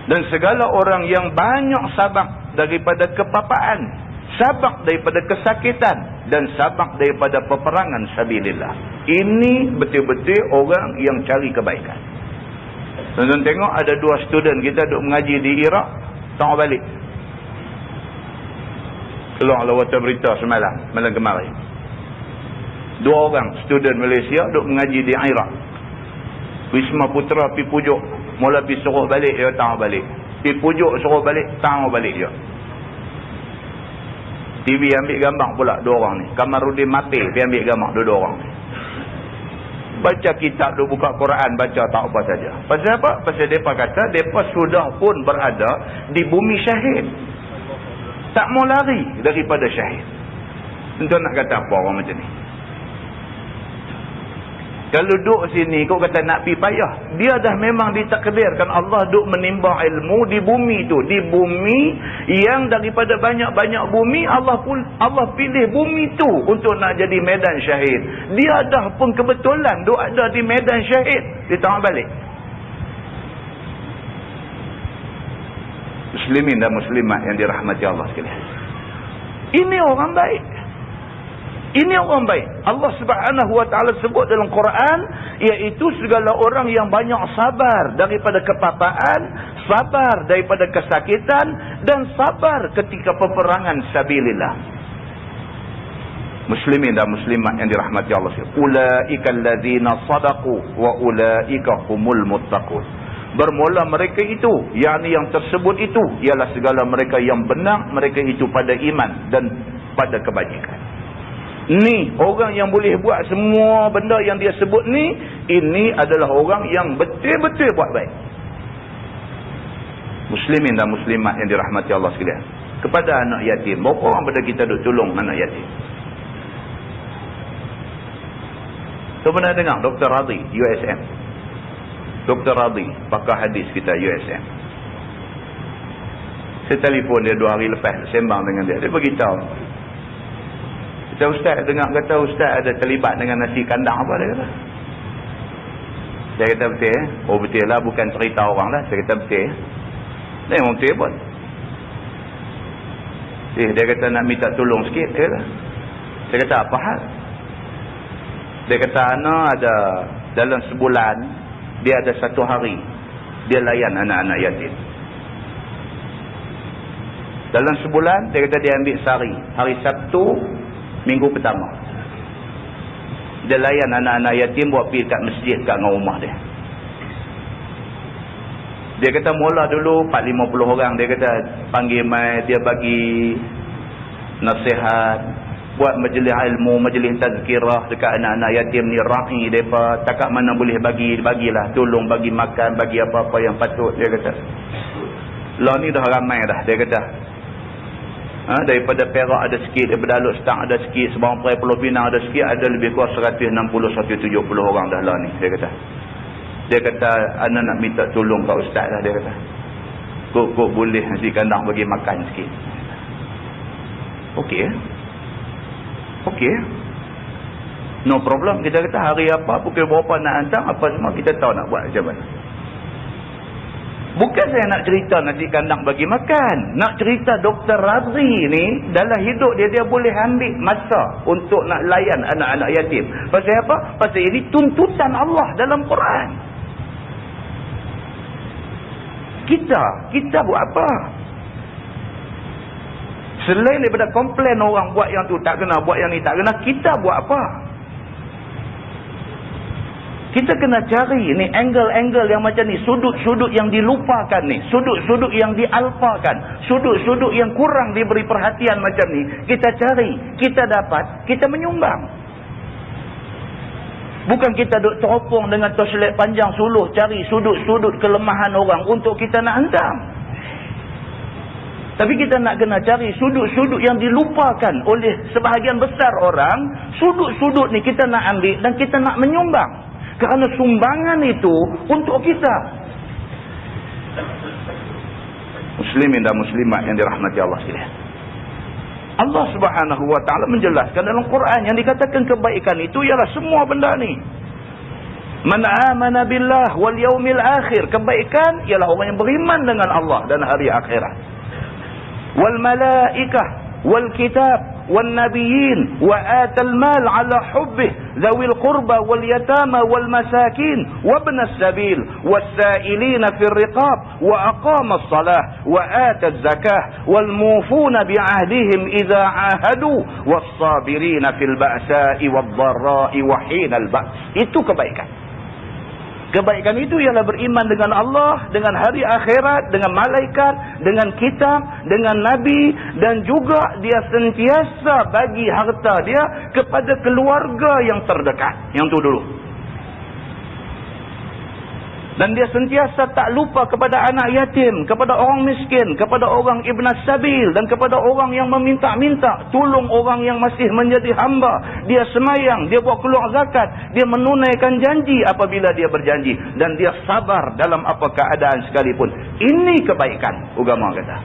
Dan segala orang yang banyak sabar daripada kepapaan, sabar daripada kesakitan dan sabar daripada peperangan sabilillah. Ini betul-betul orang yang cari kebaikan. Tuan-tuan tengok ada dua student kita duk mengaji di Iraq, tengok balik. Keluar lawatan berita semalam, malam kemarin. Dua orang student Malaysia duk mengaji di Iraq. Wisma Putra pi pujuk, mula pi suruh balik, dia tang balik. Pi pujuk suruh balik, tang balik dia. TV ambil gambar pula dua orang ni. Kamaruddin Mapil pi ambil gambar dua orang ni. Baca kitab, duk buka Quran, baca tak apa saja. Pasal apa? Pasal depa kata depa sudah pun berada di bumi syahid. Tak mau lari daripada syahid. Entah nak kata apa orang macam ni. Kalau duduk sini, kau kata nak pergi payah. Dia dah memang ditakdirkan Allah duk menimba ilmu di bumi tu. Di bumi yang daripada banyak-banyak bumi, Allah pilih bumi tu untuk nak jadi medan syahid. Dia dah pun kebetulan duk ada di medan syahid. Dia tengok balik. Muslimin dan muslimat yang dirahmati Allah sekalian. Ini orang baik. Ini orang baik. Allah Subhanahu wa taala sebut dalam Quran, iaitu segala orang yang banyak sabar daripada kepapaan, sabar daripada kesakitan dan sabar ketika peperangan sabilillah. Muslimin dan muslimat yang dirahmati Allah sekalian. Ulaikal ladzina sadaqu wa ulaika humul muttaqun. Bermula mereka itu, yakni yang tersebut itu ialah segala mereka yang benar, mereka itu pada iman dan pada kebajikan. Ni orang yang boleh buat semua benda yang dia sebut ni, ini adalah orang yang betul-betul buat baik. Muslimin dan muslimat yang dirahmati Allah sekalian. Kepada anak yatim, berapa orang pada kita duk tolong anak yatim? Tu pernah dengar Dr. Radhi USM. Dr. Radhi, pakar hadis kita USM. Saya telefon dia 2 hari lepas, sembang dengan dia. Dia beritahu. Kata ustaz, dengar kata ustaz ada terlibat dengan nasi kandang apa dia kata. Saya kata betul. Oh betul lah, bukan cerita orang lah. Saya kata betul. Dia memang betul pun. Dia kata nak minta tolong sikit. Dia kata. Saya kata apa hal? Dia kata anak ada dalam sebulan, dia ada 1 hari dia layan anak-anak yatim. Dalam sebulan, dia kata dia ambil sehari. Hari Sabtu, minggu pertama. Dia layan anak-anak yatim buat pergi kat masjid kat rumah dia. Dia kata mula dulu 4-50 orang. Dia kata panggil mai, dia bagi nasihat, buat majlis ilmu, majlis tazkirah dekat anak-anak yatim ni, ra'i mereka, takat mana boleh bagilah, tolong bagi makan, bagi apa-apa yang patut. Dia kata lah ni dah ramai dah. Dia kata daripada Perak ada sikit, daripada Aluk Setang ada sikit, Sebang Perai Pulau Pinang ada sikit, ada lebih kurang 160-170 orang dah lah ni. Dia kata anak nak minta tolong kat ustaz lah. Dia kata kok boleh nasi kandang bagi makan sikit. Okey, no problem. Kita kata hari apa, pukul berapa nak hantar, apa semua kita tahu nak buat macam mana. Bukan saya nak cerita nasi kandang bagi makan. Nak cerita Dr. Razri ni, dalam hidup dia boleh ambil masa untuk nak layan anak-anak yatim. Pasal apa? Pasal ini tuntutan Allah dalam Quran. Kita buat apa? Selain daripada komplain orang buat yang tu tak kena, buat yang ni tak kena, kita buat apa? Kita kena cari ni angle-angle yang macam ni, sudut-sudut yang dilupakan ni, sudut-sudut yang dialpakan, sudut-sudut yang kurang diberi perhatian macam ni. Kita cari, kita dapat, kita menyumbang. Bukan kita duk teropong dengan torchlight panjang suluh cari sudut-sudut kelemahan orang untuk kita nak hantam. Tapi kita nak kena cari sudut-sudut yang dilupakan oleh sebahagian besar orang. Sudut-sudut ni kita nak ambil dan kita nak menyumbang. Kerana sumbangan itu untuk kita. Muslimin dan muslimat yang dirahmati Allah sekalian. Allah Subhanahu wa taala menjelaskan dalam Quran yang dikatakan kebaikan itu ialah semua benda ni. Man amana billah wal yaumil akhir. Kebaikan ialah orang yang beriman dengan Allah dan hari akhirat. Wal malaikah wal kitab والنبيين وآتى المال على حبه ذوي القربى واليتامى والمساكين وابن السبيل والسائلين في الرقاب وأقام الصلاة وآتى الزكاة والموفون بعهدهم إذا عاهدوا والصابرين في البأساء والضراء وحين البأس. Itu kebaikan. Kebaikan itu ialah beriman dengan Allah, dengan hari akhirat, dengan malaikat, dengan kitab, dengan nabi, dan juga dia sentiasa bagi harta dia kepada keluarga yang terdekat. Yang tu dulu. Dan dia sentiasa tak lupa kepada anak yatim, kepada orang miskin, kepada orang ibnas sabil, dan kepada orang yang meminta-minta, tolong orang yang masih menjadi hamba. Dia semayang, dia buat keluar zakat, dia menunaikan janji apabila dia berjanji, dan dia sabar dalam apa keadaan sekalipun. Ini kebaikan, agama kata.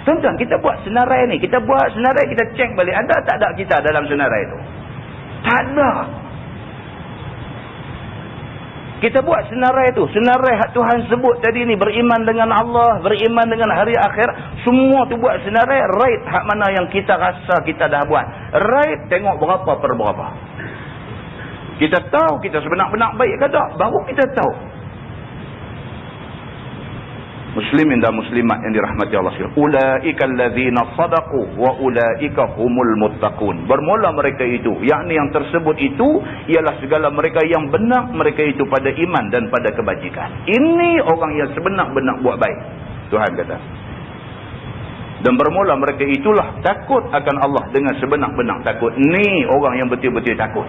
Tuan-tuan, kita buat senarai ni, kita cek balik, ada tak ada kita dalam senarai itu? Tak ada. Kita buat senarai itu. Senarai hak Tuhan sebut tadi ni. Beriman dengan Allah. Beriman dengan hari akhir. Semua tu buat senarai. Right hak mana yang kita rasa kita dah buat. Right tengok berapa per berapa. Kita tahu kita sebenar-benar baik ke tak. Baru kita tahu. Muslimin dan muslimat yang dirahmati Allah sekalian. Ulaika allazina sadaqu wa ulaika humul muttaqun. Bermula mereka itu, yakni yang tersebut itu ialah segala mereka yang benar, mereka itu pada iman dan pada kebajikan. Ini orang yang sebenar-benar buat baik. Tuhan kata. Dan bermula mereka itulah takut akan Allah dengan sebenar-benar takut. Ni orang yang betul-betul takut.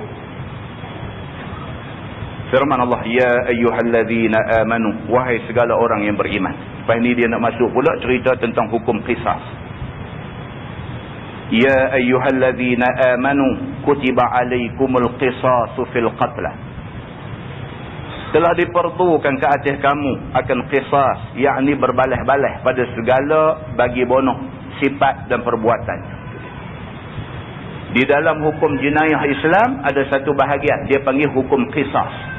Firman Allah, ya ayyuhallazina amanu, wahai segala orang yang beriman. Lepas ni dia nak masuk pula cerita tentang hukum qisas. Ya ayyuhallazina amanu, kutiba alaikumul qisasu fil qatla. Telah dipertukan ke atas kamu akan qisas, yakni berbalas-balas pada segala bagi bunuh, sifat dan perbuatan. Di dalam hukum jenayah Islam ada satu bahagian dia panggil hukum qisas.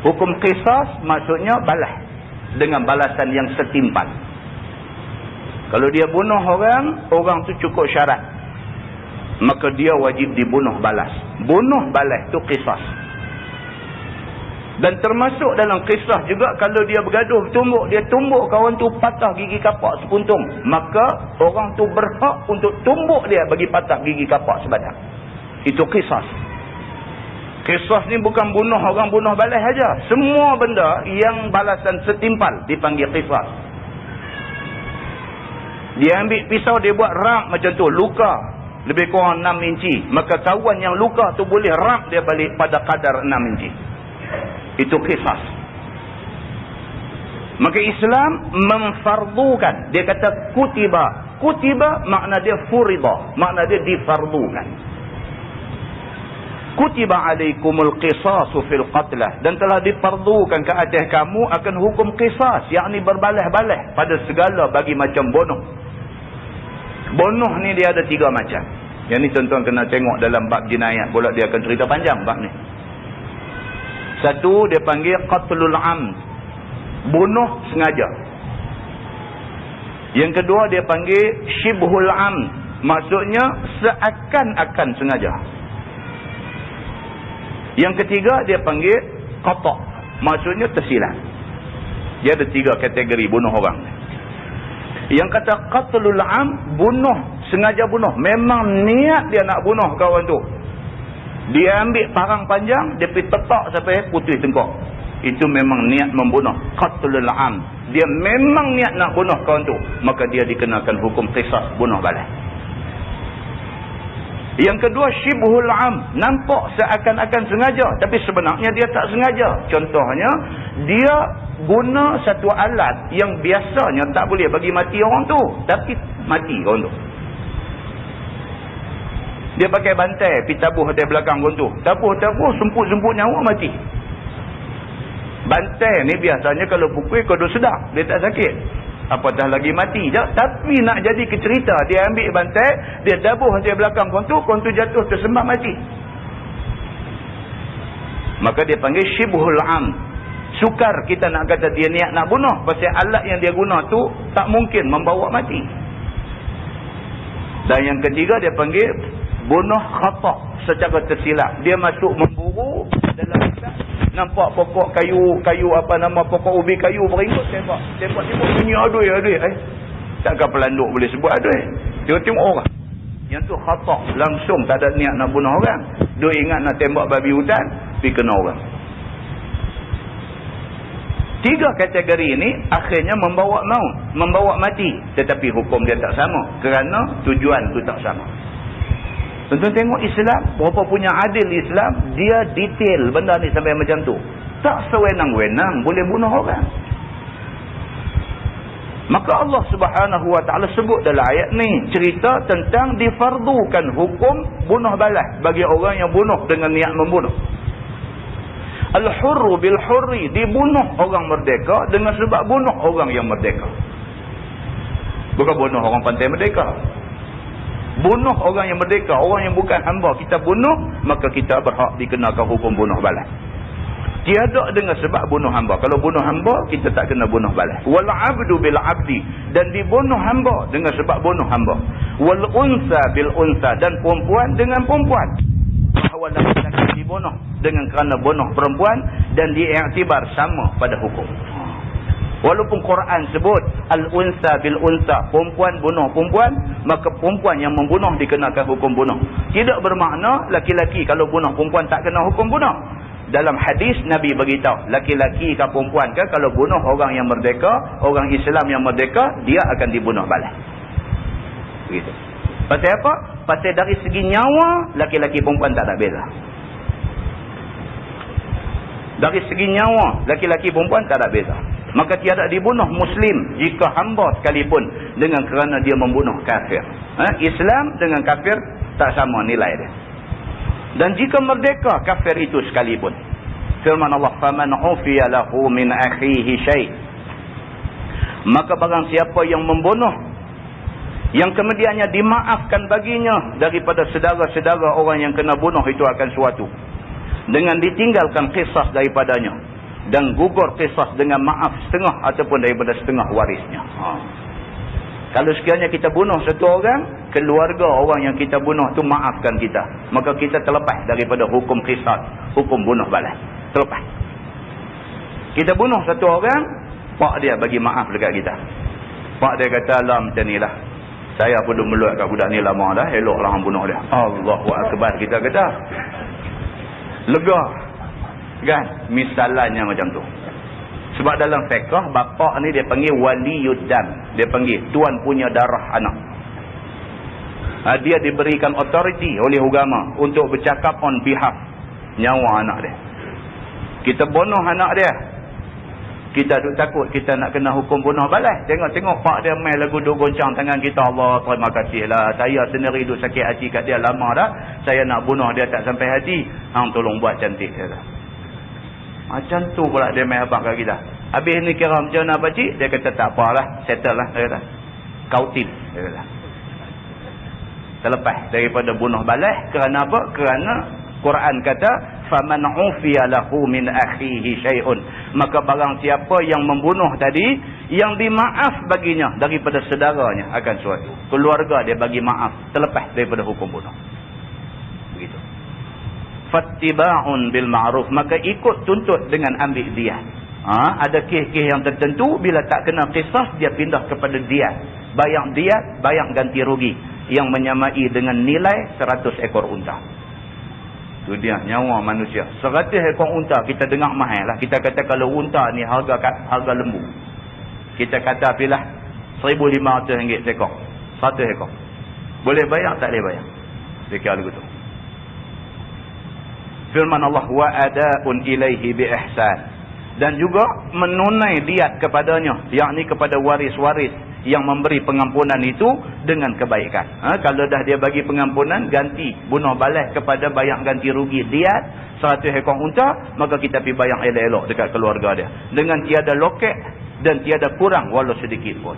Hukum qisas maksudnya balas dengan balasan yang setimpal. Kalau dia bunuh orang tu cukup syarat, maka dia wajib dibunuh balas. Bunuh balas tu qisas. Dan termasuk dalam kisah juga, kalau dia bergaduh tumbuk, dia tumbuk kawan tu patah gigi kapak sepuntung, maka orang tu berhak untuk tumbuk dia bagi patah gigi kapak sebatang. Itu kisah. Kisah ni bukan bunuh orang, bunuh balas saja. Semua benda yang balasan setimpal dipanggil kisah. Dia ambil pisau, dia buat ram macam tu, luka lebih kurang 6 inci, maka kawan yang luka tu boleh ram dia balik pada kadar 6 inci. Itu kisah. Maka Islam memfardukan. Dia kata kutiba. Kutiba makna dia furida, makna dia difardukan. Kutiba alaikumul qisasu fil qatlah, dan telah difardukan ke atas kamu akan hukum qisas, yakni berbalas-balas pada segala bagi macam bunuh. Bunuh ni dia ada 3 macam. Yang ni tuan-tuan kena tengok dalam bab jinayat pula, dia akan cerita panjang bab ni. Satu, dia panggil qatlul amd, bunuh sengaja. Yang kedua, dia panggil shibhul amd, maksudnya seakan-akan sengaja. Yang ketiga, dia panggil qata', maksudnya tersilap. Dia ada 3 kategori bunuh orang. Yang kata qatlul amd, bunuh, sengaja bunuh, memang niat dia nak bunuh kawan tu. Dia ambil parang panjang, dia pergi tetak sampai putih tengkok. Itu memang niat membunuh. Qatlul amd. Dia memang niat nak bunuh kawan tu, maka dia dikenakan hukum qisas, bunuh balas. Yang kedua, shibhul amd. Nampak seakan-akan sengaja, tapi sebenarnya dia tak sengaja. Contohnya, dia guna satu alat yang biasanya tak boleh bagi mati orang tu, tapi mati orang tu. Dia pakai bantai, pergi tabuh atas belakang orang tu. Tabuh, semput-semput nyawa, mati. Bantai ni biasanya kalau pukul kau dah sedap, dia tak sakit. Apatah lagi mati je. Tapi nak jadi ke cerita, dia ambil bantai, dia tabuh atas belakang orang tu jatuh tersembat mati. Maka dia panggil shibhul amd. Sukar kita nak kata dia niat nak bunuh, pasal alat yang dia guna tu tak mungkin membawa mati. Dan yang ketiga, dia panggil bunuh khata', secara tersilap. Dia masuk memburu dalam hutan, nampak pokok kayu apa nama, pokok ubi kayu beringgut, tembak bunyi aduh. Takkan pelanduk boleh sebut aduh. Dia tengok orang yang tu khata', langsung tak ada niat nak bunuh orang, dia ingat nak tembak babi hutan, pergi kena orang. 3 kategori ini akhirnya membawa maut, membawa mati, tetapi hukum dia tak sama kerana tujuan tu tak sama. Tuan-tuan tengok Islam, berapa punya adil Islam, dia detail benda ni sampai macam tu. Tak sewenang-wenang boleh bunuh orang. Maka Allah Subhanahu Wa Taala sebut dalam ayat ni, cerita tentang difardukan hukum bunuh balas bagi orang yang bunuh dengan niat membunuh. Al-hurru bil-hurri, dibunuh orang merdeka dengan sebab bunuh orang yang merdeka. Bukan bunuh orang pantai merdeka. Bunuh orang yang merdeka, orang yang bukan hamba, kita bunuh, maka kita berhak dikenakan hukum bunuh balas. Tiada dengan sebab bunuh hamba. Kalau bunuh hamba, kita tak kena bunuh balas. Wal abdu bil abdi, dan dibunuh hamba dengan sebab bunuh hamba. Wal unsa bil unsa, dan perempuan dengan perempuan. Bahawa laki-laki dibunuh dengan kerana bunuh perempuan, dan diiktibar sama pada hukum. Walaupun Quran sebut al-unsa bil unsa, perempuan bunuh perempuan, maka perempuan yang membunuh dikenakan hukum bunuh. Tidak bermakna laki-laki kalau bunuh perempuan tak kena hukum bunuh. Dalam hadis Nabi beritahu, laki-laki ke perempuan ke, kalau bunuh orang yang merdeka, orang Islam yang merdeka, dia akan dibunuh balas. Begitu. Pasal apa? Pasal dari segi nyawa, laki-laki perempuan tak ada beza. Dari segi nyawa, laki-laki perempuan tak ada beza. Maka tiada dibunuh Muslim jika hamba sekalipun dengan kerana dia membunuh kafir. Islam dengan kafir tak sama nilai dia. Dan jika merdeka kafir itu sekalipun. Firman Allah, "Faman 'ufiya lahu min akhihi syai'." Maka barang siapa yang membunuh, yang kemudiannya dimaafkan baginya daripada saudara-saudara orang yang kena bunuh itu akan suatu, dengan ditinggalkan qisas daripadanya, dan gugur qisas dengan maaf setengah ataupun daripada setengah warisnya. Kalau sekiranya kita bunuh satu orang, keluarga orang yang kita bunuh tu maafkan kita, maka kita terlepas daripada hukum qisas, hukum bunuh balas. Terlepas. Kita bunuh satu orang, pak dia bagi maaf dekat kita. Pak dia kata, alam macam ni lah. Saya pun duk meluat kat budak ni lama dah. Eloklah hang bunuh dia. Allahu Akbar, kita kata. Lega. Kan? Misalannya macam tu. Sebab dalam fiqh, bapak ni dia panggil waliyuddam. Dia panggil tuan punya darah anak. Dia diberikan authority oleh agama untuk bercakap on behalf nyawa anak dia. Kita bunuh anak dia. Kita duk takut kita nak kena hukum bunuh balas. Tengok pak dia main lagu duk goncang tangan kita. Allah, terima kasihlah. Saya sendiri duk sakit hati kat dia lama dah. Saya nak bunuh dia tak sampai hati. Hang tolong buat cantik. Dia macam tu pula dia main abang kat kita. Habis ni kira macam mana pakcik? Dia kata tak apalah. Settle lah. Dia kata. Kautil. Dia kata. Terlepas daripada bunuh balas. Kerana apa? Kerana Quran kata faman ufiya lahu min akhihi syai'un, maka barang siapa yang membunuh tadi, yang dimaaf baginya daripada saudaranya akan suatu keluarga dia bagi maaf terlepas daripada hukum bunuh. Begitu. Fattiba'un bil ma'ruf, maka ikut tuntut dengan ambil diat. Ada kes-kes yang tertentu bila tak kena qisas dia pindah kepada diat. Bayar diat, bayar ganti rugi yang menyamai dengan nilai 100 ekor unta. Itu dia nyawa manusia. 100 ekor unta kita dengar mahal lah. Kita kata kalau unta ni harga lembu. Kita kata apalah RM1,500 seekor. 100 ekor. Boleh bayar tak boleh bayar? Fikir lagu tu. Firman Allah wa ada'un ilaihi bi ihsan. Dan juga menunai diat kepadanya, yakni kepada waris-waris yang memberi pengampunan itu dengan kebaikan. Kalau dah dia bagi pengampunan, ganti bunuh balas kepada bayar ganti rugi diat 100 ekor unta, maka kita pergi bayar elok-elok dekat keluarga dia dengan tiada lokek dan tiada kurang walau sedikit pun.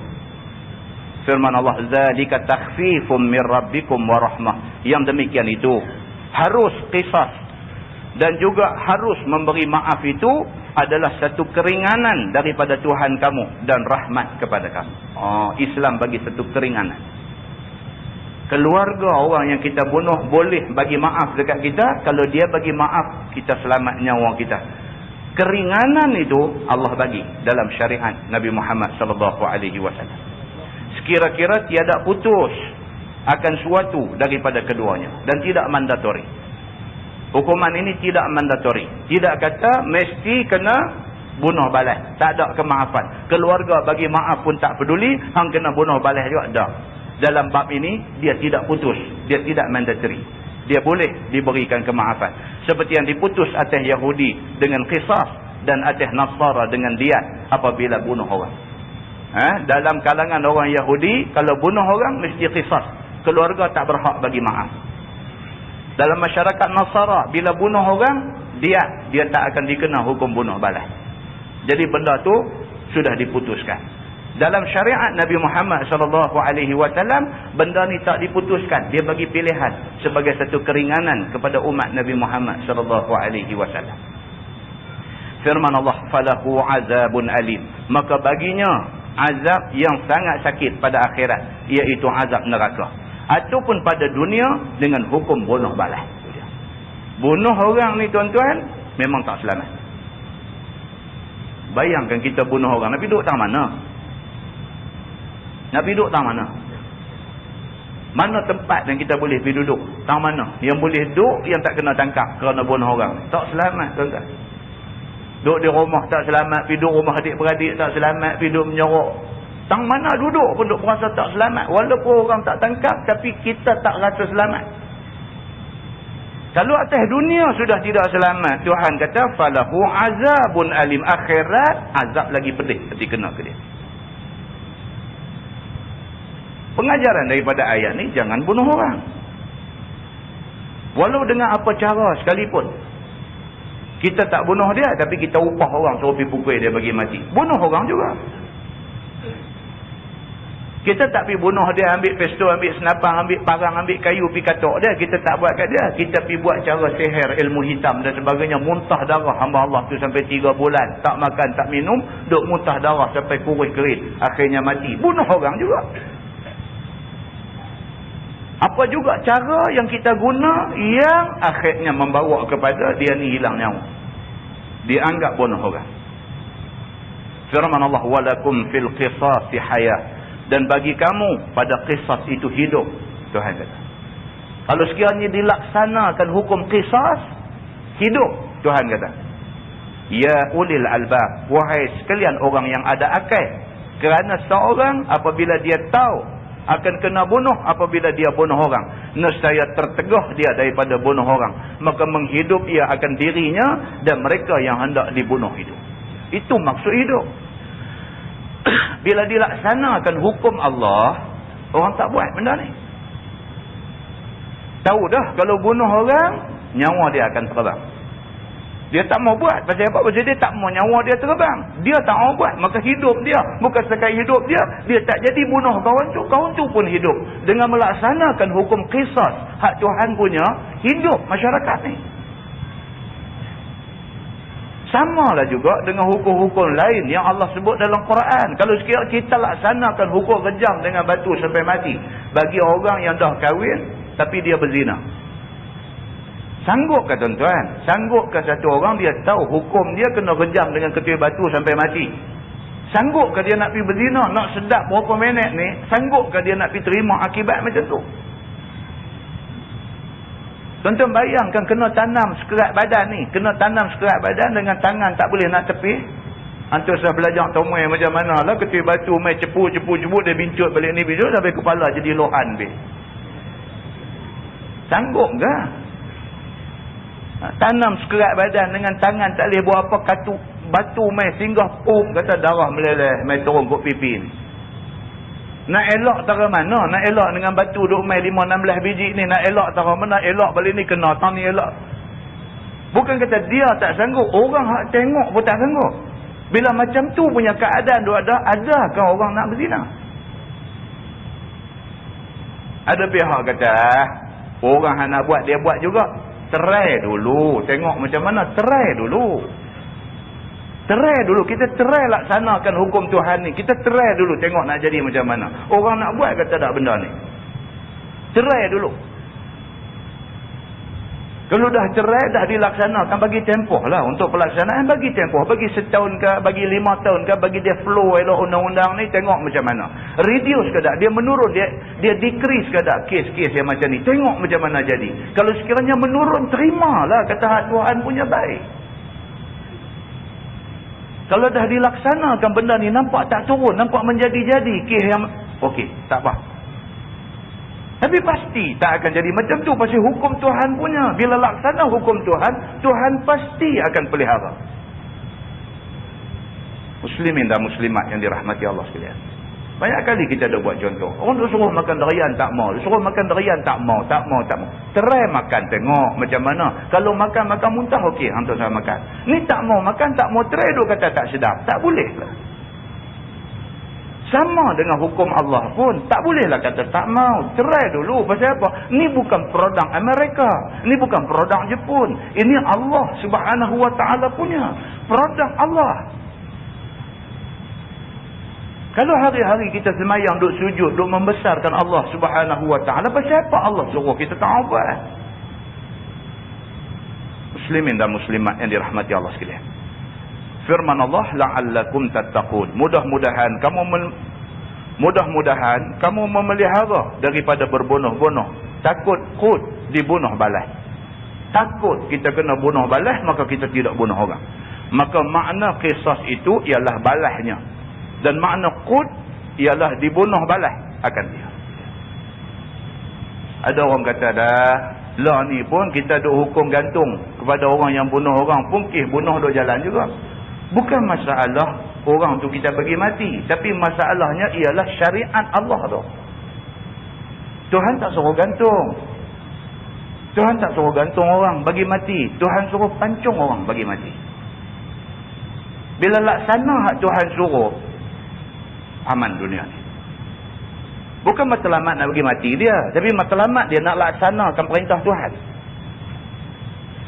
Firman Allah, zalika takhfifum min rabbikum wa rahmah. Yang demikian itu harus qisas dan juga harus memberi maaf itu adalah satu keringanan daripada Tuhan kamu dan rahmat kepada kamu. Islam bagi satu keringanan. Keluarga orang yang kita bunuh boleh bagi maaf dekat kita. Kalau dia bagi maaf, kita selamat nyawa kita. Keringanan itu Allah bagi dalam syariat Nabi Muhammad SAW. Sekira-kira tiada putus akan suatu daripada keduanya dan tidak mandatori. Hukuman ini tidak mandatori. Tidak kata mesti kena bunuh balas. Tak ada kemaafan. Keluarga bagi maaf pun tak peduli. Hang kena bunuh balas juga. Tak. Dalam bab ini, dia tidak putus. Dia tidak mandatori. Dia boleh diberikan kemaafan. Seperti yang diputus atas Yahudi dengan qisas dan atas Nasara dengan diat apabila bunuh orang. Dalam kalangan orang Yahudi, kalau bunuh orang mesti qisas. Keluarga tak berhak bagi maaf. Dalam masyarakat Nasara, bila bunuh orang, dia tak akan dikena hukum bunuh balas. Jadi benda tu sudah diputuskan. Dalam syariat Nabi Muhammad SAW, benda ni tak diputuskan. Dia bagi pilihan sebagai satu keringanan kepada umat Nabi Muhammad SAW. Firman Allah, falahu azabun alim. Maka baginya azab yang sangat sakit pada akhirat, iaitu azab neraka. Ataupun pada dunia dengan hukum bunuh balas. Bunuh orang ni tuan-tuan memang tak selamat. Bayangkan kita bunuh orang, nak pergi duduk tang mana? Nak pergi duduk tang mana? Mana tempat yang kita boleh pergi duduk? Tang mana? Yang boleh duduk yang tak kena tangkap kerana bunuh orang. Tak selamat tuan-tuan. Duduk di rumah tak selamat, pergi duduk rumah adik-beradik tak selamat, pergi duduk menyorok. Tang mana duduk pun duk berasa tak selamat. Walaupun orang tak tangkap, tapi kita tak rasa selamat. Kalau atas dunia sudah tidak selamat, Tuhan kata falahu azabun alim. Akhirat azab lagi pedih nanti kena ke dia. Pengajaran daripada ayat ni, jangan bunuh orang. Walau dengan apa cara sekalipun. Kita tak bunuh dia, tapi kita upah orang suruh pergi pukul dia bagi mati. Bunuh orang juga. Kita tak pergi bunuh dia, ambil pistol, ambil senapang, ambil parang, ambil kayu, pergi katok dia. Kita tak buat kat dia. Kita pergi buat cara sihir, ilmu hitam dan sebagainya. Muntah darah hamba Allah tu sampai 3 bulan. Tak makan, tak minum. Duk muntah darah sampai kurus kerit. Akhirnya mati. Bunuh orang juga. Apa juga cara yang kita guna yang akhirnya membawa kepada dia ni hilang nyawa. Dianggap bunuh orang. Firman Allah, walakum fil qisasi hayah, dan bagi kamu pada qisas itu hidup. Tuhan kata, kalau sekiranya dilaksanakan hukum qisas, hidup. Tuhan kata, ya ulil albab, wahai sekalian orang yang ada akal, kerana seorang apabila dia tahu akan kena bunuh, apabila dia bunuh orang, nescaya tertegah dia daripada bunuh orang, maka menghidup ia akan dirinya dan mereka yang hendak dibunuh itu. Itu maksud hidup. Bila dilaksanakan hukum Allah, orang tak buat benda ni. Tahu dah kalau bunuh orang, nyawa dia akan terbang. Dia tak mau buat. Pasal apa? Pasal dia tak mau nyawa dia terbang. Dia tak mau buat. Maka hidup dia, bukan sekadar hidup dia, dia tak jadi bunuh kawan tu pun hidup. Dengan melaksanakan hukum qisas, hak Tuhan punya, hidup masyarakat ni. Samalah juga dengan hukum-hukum lain yang Allah sebut dalam Quran. Kalau sekiranya kita laksanakan hukum kejam dengan batu sampai mati bagi orang yang dah kahwin tapi dia berzina, sanggup ke tuan-tuan? Sanggup ke satu orang dia tahu hukum dia kena kejam dengan ketua batu sampai mati? Sanggup ke dia nak pergi berzina, nak sedap berapa minit ni? Sanggup ke dia nak pergi terima akibat macam tu? Tuan-tuan bayangkan kena tanam sekerat badan ni. Kena tanam sekerat badan dengan tangan tak boleh nak tepi. Antum saya belajar tomai macam mana lah. Ketua batu main cepu, dia bincut balik ni bincut sampai kepala jadi lohan be. Sanggup ke? Tanam sekerat badan dengan tangan tak boleh buat apa, katu batu main singgah kata darah meleleh main turun kot pipi ni. Nak elak tara mana? Nak elak dengan batu duk main 5-16 biji ni, nak elak tara mana? Elak balik ni kena tang ni elak. Bukan kata dia tak sanggup, orang hak tengok pun tak sanggup. Bila macam tu punya keadaan duk adakah orang nak berzina? Ada pihak kata orang hak nak buat dia buat juga. Try dulu, tengok macam mana, try dulu. Try dulu, kita try laksanakan hukum Tuhan ni. Kita try dulu tengok nak jadi macam mana. Orang nak buat kata tak benda ni. Try dulu. Kalau dah try, dah dilaksanakan, bagi tempoh lah untuk pelaksanaan, bagi tempoh. Bagi setahun ke, bagi 5 tahun ke, bagi dia flow elok undang-undang ni, tengok macam mana. Reduce ke tak, dia menurun, dia decrease ke tak kes-kes yang macam ni. Tengok macam mana jadi. Kalau sekiranya menurun, terimalah kata Tuhan punya baik. Kalau dah dilaksanakan benda ni, nampak tak turun, nampak menjadi-jadi kes yang okey, tak apa. Tapi pasti tak akan jadi macam tu pasal hukum Tuhan punya. Bila laksana hukum Tuhan, Tuhan pasti akan pelihara. Muslimin dan muslimat yang dirahmati Allah sekalian. Banyak kali kita dah buat contoh. Orang tu suruh makan durian tak mau. Suruh makan durian tak mau. Try makan, tengok macam mana. Kalau makan muntah, okey, hantar saya makan. Ni tak mau makan, tak mau try dulu kata tak sedap. Tak boleh lah. Sama dengan hukum Allah pun. Tak boleh lah kata tak mau. Try dulu. Pasal apa? Ni bukan produk Amerika. Ni bukan produk Jepun. Ini Allah Subhanahu Wa Ta'ala punya. Produk Allah. Kalau hari-hari kita semayang, duk sujud, duk membesarkan Allah Subhanahu Wa Ta'ala, pasal apa Allah suruh kita tak buat? Muslimin dan muslimat yang dirahmati Allah sekalian. Firman Allah, la'allakum tattaqun. Mudah-mudahan kamu memelihara daripada berbunuh-bunuh. Takut kut dibunuh balas. Takut kita kena bunuh balas, maka kita tidak bunuh orang. Maka makna qisas itu ialah balasnya. Dan makna qud ialah dibunuh balas akan dia. Ada orang kata dah, lah ni pun kita duk hukum gantung kepada orang yang bunuh orang pun, bunuh duk jalan juga. Bukan masalah orang tu kita bagi mati, tapi masalahnya ialah syariat Allah tu. Tuhan tak suruh gantung. Tuhan tak suruh gantung orang bagi mati. Tuhan suruh pancung orang bagi mati. Bila laksana hak Tuhan suruh, aman dunia ni. Bukan matlamat nak bagi mati dia, tapi matlamat dia nak laksanakan perintah Tuhan.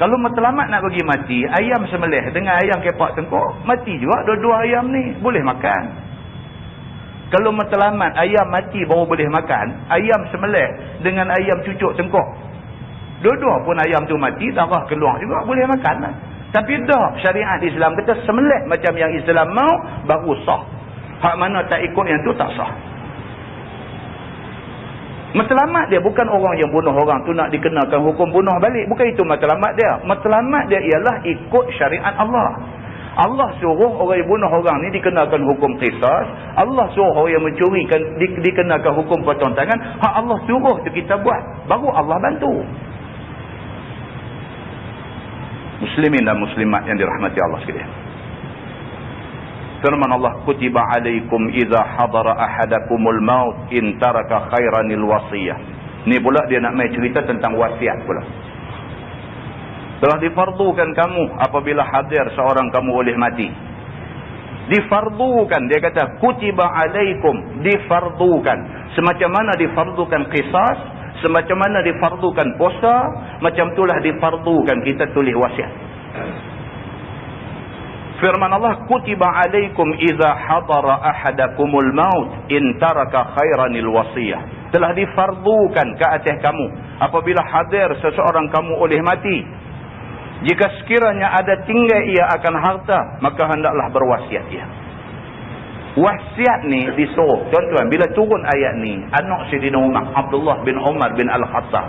Kalau matlamat nak bagi mati, ayam sembelih dengan ayam kepak tengkok, mati juga dua-dua ayam ni, boleh makan. Kalau matlamat ayam mati baru boleh makan, ayam sembelih dengan ayam cucuk tengkok, dua-dua pun ayam tu mati, darah keluar juga, boleh makan lah. Tapi dah syariat Islam kata sembelih macam yang Islam mau baru sah. Hak mana tak ikut yang tu tak sah. Matlamat dia bukan orang yang bunuh orang tu nak dikenakan hukum bunuh balik. Bukan itu matlamat dia. Matlamat dia ialah ikut syariat Allah. Allah suruh orang yang bunuh orang ni dikenakan hukum qisas. Allah suruh orang yang mencuri dikenakan hukum potong tangan. Hak Allah suruh tu kita buat. Baru Allah bantu. Muslimin dan muslimat yang dirahmati Allah sekalian. Firman Allah, kutiba alaikum idza hadara ahadakumul maut in taraka khairanil wasiyah. Ni pula dia nak mai cerita tentang wasiat pula. Telah difardukan kamu apabila hadir seorang kamu oleh mati. Difardukan, dia kata kutiba alaikum, difardukan. Semacam mana difardukan qisas, semacam mana difardukan puasa, macam itulah difardukan kita tulis wasiat. Firman Allah, kutiba alaikum idza hadara ahadakumul maut in taraka khairanil wasiyah. Telah difardukan ke atas kamu apabila hadir seseorang kamu oleh mati. Jika sekiranya ada tinggal ia akan harta, maka hendaklah berwasiat ia. Wasiat ni disuruh. Tuan-tuan, bila turun ayat ni, anak Sayyidina Umar, Abdullah bin Umar bin Al-Khattab.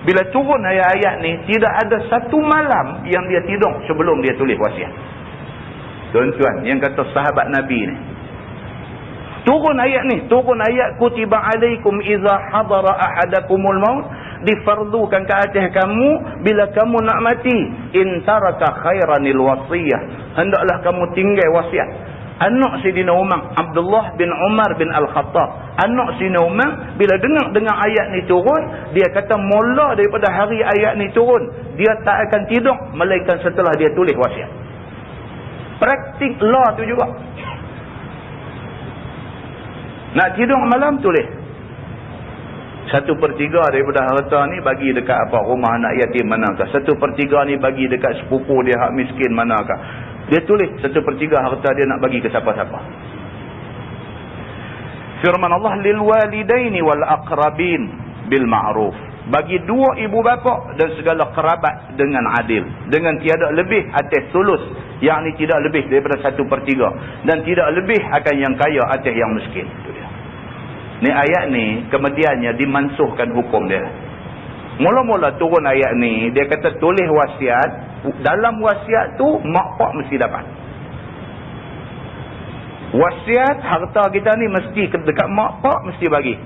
Bila turun ayat-ayat ni, tidak ada satu malam yang dia tidur sebelum dia tulis wasiat. Tuan-tuan, yang kata sahabat Nabi ni. Turun ayat ni, turun ayat kutiba alaikum idza hadara ahadakumul maut, difardukan ke atas kamu bila kamu nak mati, in taraka khairanil wasiyah, hendaklah kamu tinggal wasiat. Anak Sayyidina Umar, Abdullah bin Umar bin Al-Khattab, anak Sayyidina Umar bila dengar ayat ni turun, dia kata mula daripada hari ayat ni turun, dia tak akan tidur melainkan setelah dia tulis wasiat. Praktik law tu juga. Nak tidur malam tulis 1/3 daripada harta ni bagi dekat apa rumah anak yatim manakah, 1/3 ni bagi dekat sepupu dia hak miskin manakah. Dia tulis 1/3 harta dia nak bagi ke siapa-siapa. Firman Allah, lil walidaini wal aqrabin bil ma'ruf. Bagi dua ibu bapa dan segala kerabat dengan adil, dengan tiada lebih atas sulus, yakni tidak lebih daripada 1/3, dan tidak lebih akan yang kaya atas yang miskin. Itu dia. Ni ayat ni kemudiannya dimansuhkan hukum dia. Mula-mula turun ayat ni, dia kata tulis wasiat. Dalam wasiat tu mak pak mesti dapat. Wasiat harta kita ni mesti dekat mak pak mesti bagi.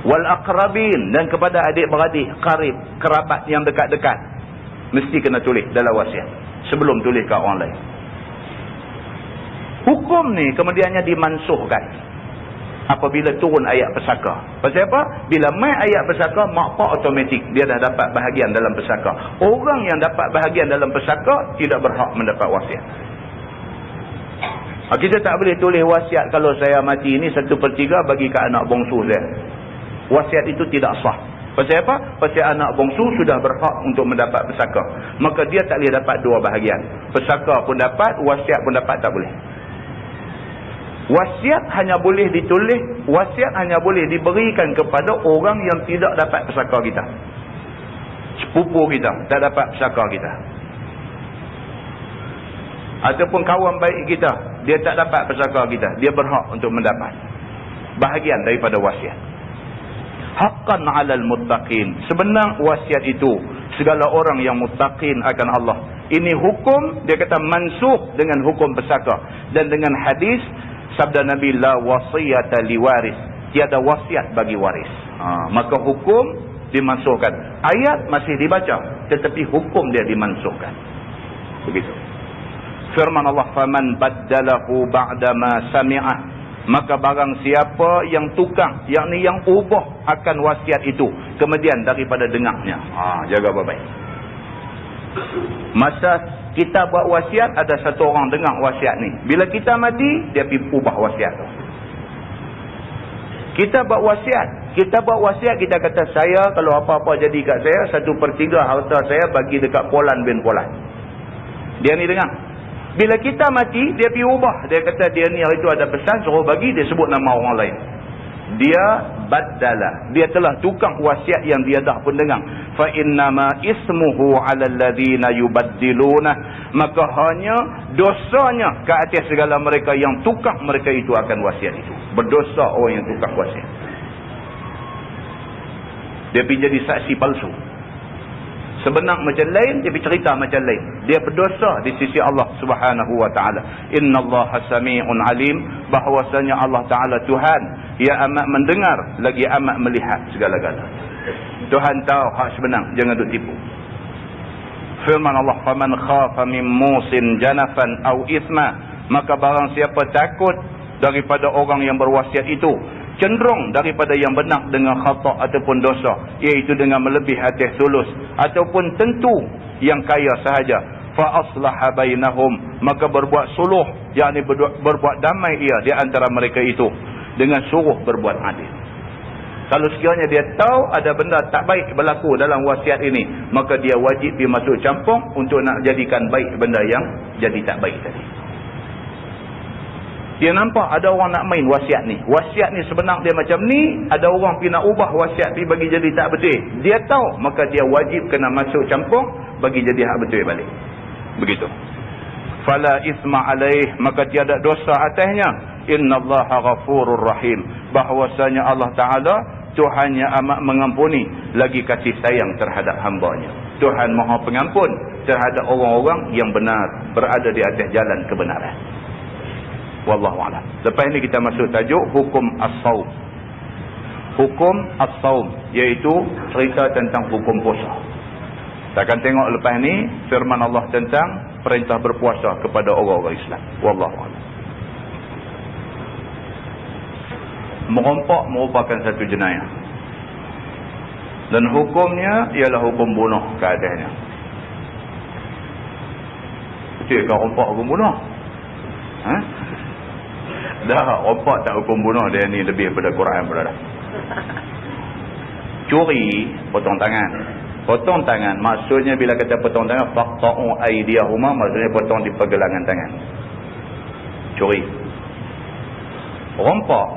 Wal aqrabin, dan kepada adik-beradik, qarib, kerabat yang dekat-dekat, mesti kena tulis dalam wasiat sebelum tulis ke orang lain. Hukum ni kemudiannya dimansuhkan apabila turun ayat pesaka. Pasal apa? Bila mai ayat pesaka, mak pak automatik dia dah dapat bahagian dalam pesaka. Orang yang dapat bahagian dalam pesaka tidak berhak mendapat wasiat. Kita tak boleh tulis wasiat kalau saya mati ni 1/3 bagi ke anak bongsu saya. Wasiat itu tidak sah. Pasal apa? Pasal anak bongsu sudah berhak untuk mendapat pesaka. Maka dia tak boleh dapat dua bahagian. Pesaka pun dapat, wasiat pun dapat, tak boleh. Wasiat hanya boleh ditulis, wasiat hanya boleh diberikan kepada orang yang tidak dapat pesaka kita. Sepupu kita tak dapat pesaka kita. Ataupun kawan baik kita, dia tak dapat pesaka kita, dia berhak untuk mendapat bahagian daripada wasiat. Haqqan 'alal muttaqin. Sebenar wasiat itu segala orang yang muttaqin akan Allah. Ini hukum, dia kata mansuh dengan hukum pesaka, dan dengan hadis sabda Nabi, la wasiyata liwaris, tiada wasiat bagi waris. Maka hukum dimansuhkan. Ayat masih dibaca, tetapi hukum dia dimansuhkan. Begitu. Firman Allah, faman baddalahu ba'da ma sami'ah, maka barang siapa yang tukar, yakni yang ubah akan wasiat itu kemudian daripada dengarnya. Jaga baik-baik. Masa kita buat wasiat, ada satu orang dengar wasiat ni. Bila kita mati, dia pergi ubah wasiat tu. Kita buat wasiat, kita kata saya kalau apa-apa jadi kat saya, 1/3 harta saya bagi dekat Polan bin Polan. Dia ni dengar. Bila kita mati, dia pergi ubah. Dia kata dia ni hari tu ada pesan suruh bagi, dia sebut nama orang lain. Dia baddala, dia telah tukar wasiat yang dia dah pun dengar. Fa innama ismuhu 'alal ladzina yubaddiluna, maka hanya dosanya ke atas segala mereka yang tukar mereka itu akan wasiat itu. Berdosa orang yang tukar wasiat. Dia pergi jadi saksi palsu. Sebenar macam lain, dia bercerita macam lain. Dia berdosa di sisi Allah Subhanahu wa taala. Innallaha sami'un alim, bahwasanya Allah Taala Tuhan, ia amat mendengar lagi amat melihat segala-gala. Tuhan tahu hak sebenar, jangan duk tipu. Firman Allah, faman khafa min musin janafan au ithma, maka barang siapa takut daripada orang yang berwasiat itu, cenderung daripada yang benar dengan khata' ataupun dosa, iaitu dengan melebih atas sulus ataupun tentu yang kaya sahaja, fa aslaha bainahum, maka berbuat suluh, yakni berbuat damai ia di antara mereka itu dengan suruh berbuat adil. Kalau sekiranya dia tahu ada benda tak baik berlaku dalam wasiat ini, maka dia wajib pergi masuk campur untuk nak jadikan baik benda yang jadi tak baik tadi. Dia nampak ada orang nak main wasiat ni. Wasiat ni sebenar dia macam ni. Ada orang pergi nak ubah wasiat pergi bagi jadi tak betul. Dia tahu, maka dia wajib kena masuk campur bagi jadi hak betul balik. Begitu. Fala isma alaih, maka tiada dosa atasnya. Innallaha ghafurur rahim, bahwasanya Allah Ta'ala Tuhan yang amat mengampuni lagi kasih sayang terhadap hambanya. Tuhan Maha Pengampun terhadap orang-orang yang benar, berada di atas jalan kebenaran. Wallahu a'lam. Lepas ini kita masuk tajuk hukum as-saum. Hukum as-saum, iaitu cerita tentang hukum puasa. Kita akan tengok lepas ni firman Allah tentang perintah berpuasa kepada orang-orang Islam. Wallahu a'lam. Merompak merupakan satu jenayah, dan hukumnya ialah hukum bunuh keadaannya. Betul ke rompak hukum bunuh? Dah, rompak tak hukum bunuh, dia ni lebih daripada Quran pula dah. Curi, potong tangan. Potong tangan, maksudnya bila kata potong tangan, faqta'u aydiyahuma, maksudnya potong di pergelangan tangan. Curi. Rompak,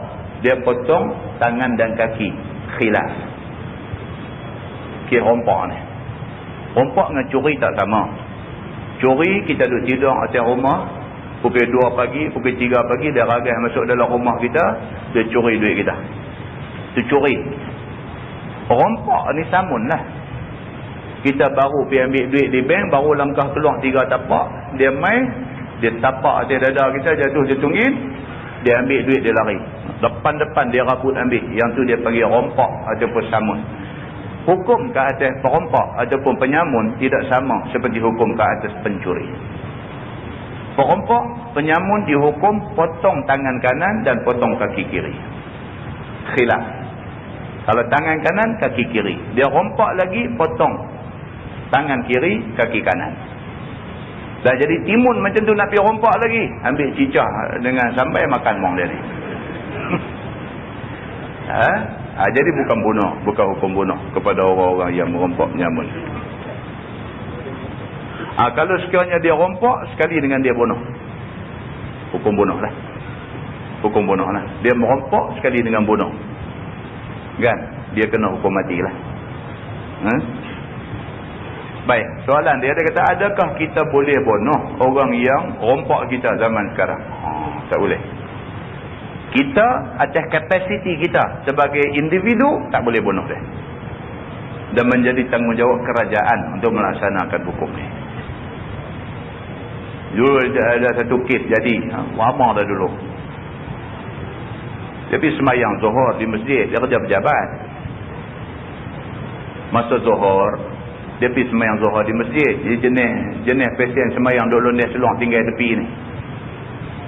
dia potong tangan dan kaki. Khilaf. Kira rompak ni. Rompak dengan curi tak sama. Curi, kita duduk tidur atas rumah, pukul 2 pagi, pukul 3 pagi, dia ragas masuk dalam rumah kita, dia curi duit kita. Itu curi. Rompak ni samun lah. Kita baru pergi ambil duit di bank, baru langkah keluar 3 tapak, dia main, dia tapak atas dada kita, jatuh dia tunggil, dia ambil duit, dia lari. Depan-depan dia rabut ambil. Yang tu dia panggil rompak ataupun samun. Hukum ke atas perompak ataupun penyamun tidak sama seperti hukum ke atas pencuri. Perompak, penyamun dihukum potong tangan kanan dan potong kaki kiri. Khilaf. Kalau tangan kanan, kaki kiri. Dia rompak lagi, potong tangan kiri, kaki kanan. Dah jadi timun macam tu nak pergi rompak lagi. Ambil cicah dengan sampai makan mong dia ni. Jadi bukan bunuh, bukan hukum bunuh kepada orang-orang yang merompak penyamun. Kalau sekiranya dia rompak sekali dengan dia bunuh, hukum bunuh lah. Hukum bunuh lah. Dia merompak sekali dengan bunuh, kan? Dia kena hukum mati lah. Baik, soalan dia kata, adakah kita boleh bunuh orang yang rompak kita zaman sekarang? Tak boleh. Kita atas kapasiti kita sebagai individu tak boleh bunuh dia. Dan menjadi tanggungjawab kerajaan untuk melaksanakan hukum ni. Dulu ada satu kes jadi, lama dah dulu. Tapi semayang Zuhur di masjid, dia kerja pejabat. Masa Zuhur, dia pergi semayang Zuhur di masjid. Jadi jenis pasien semayang dulu ni seluang tinggal tepi ni.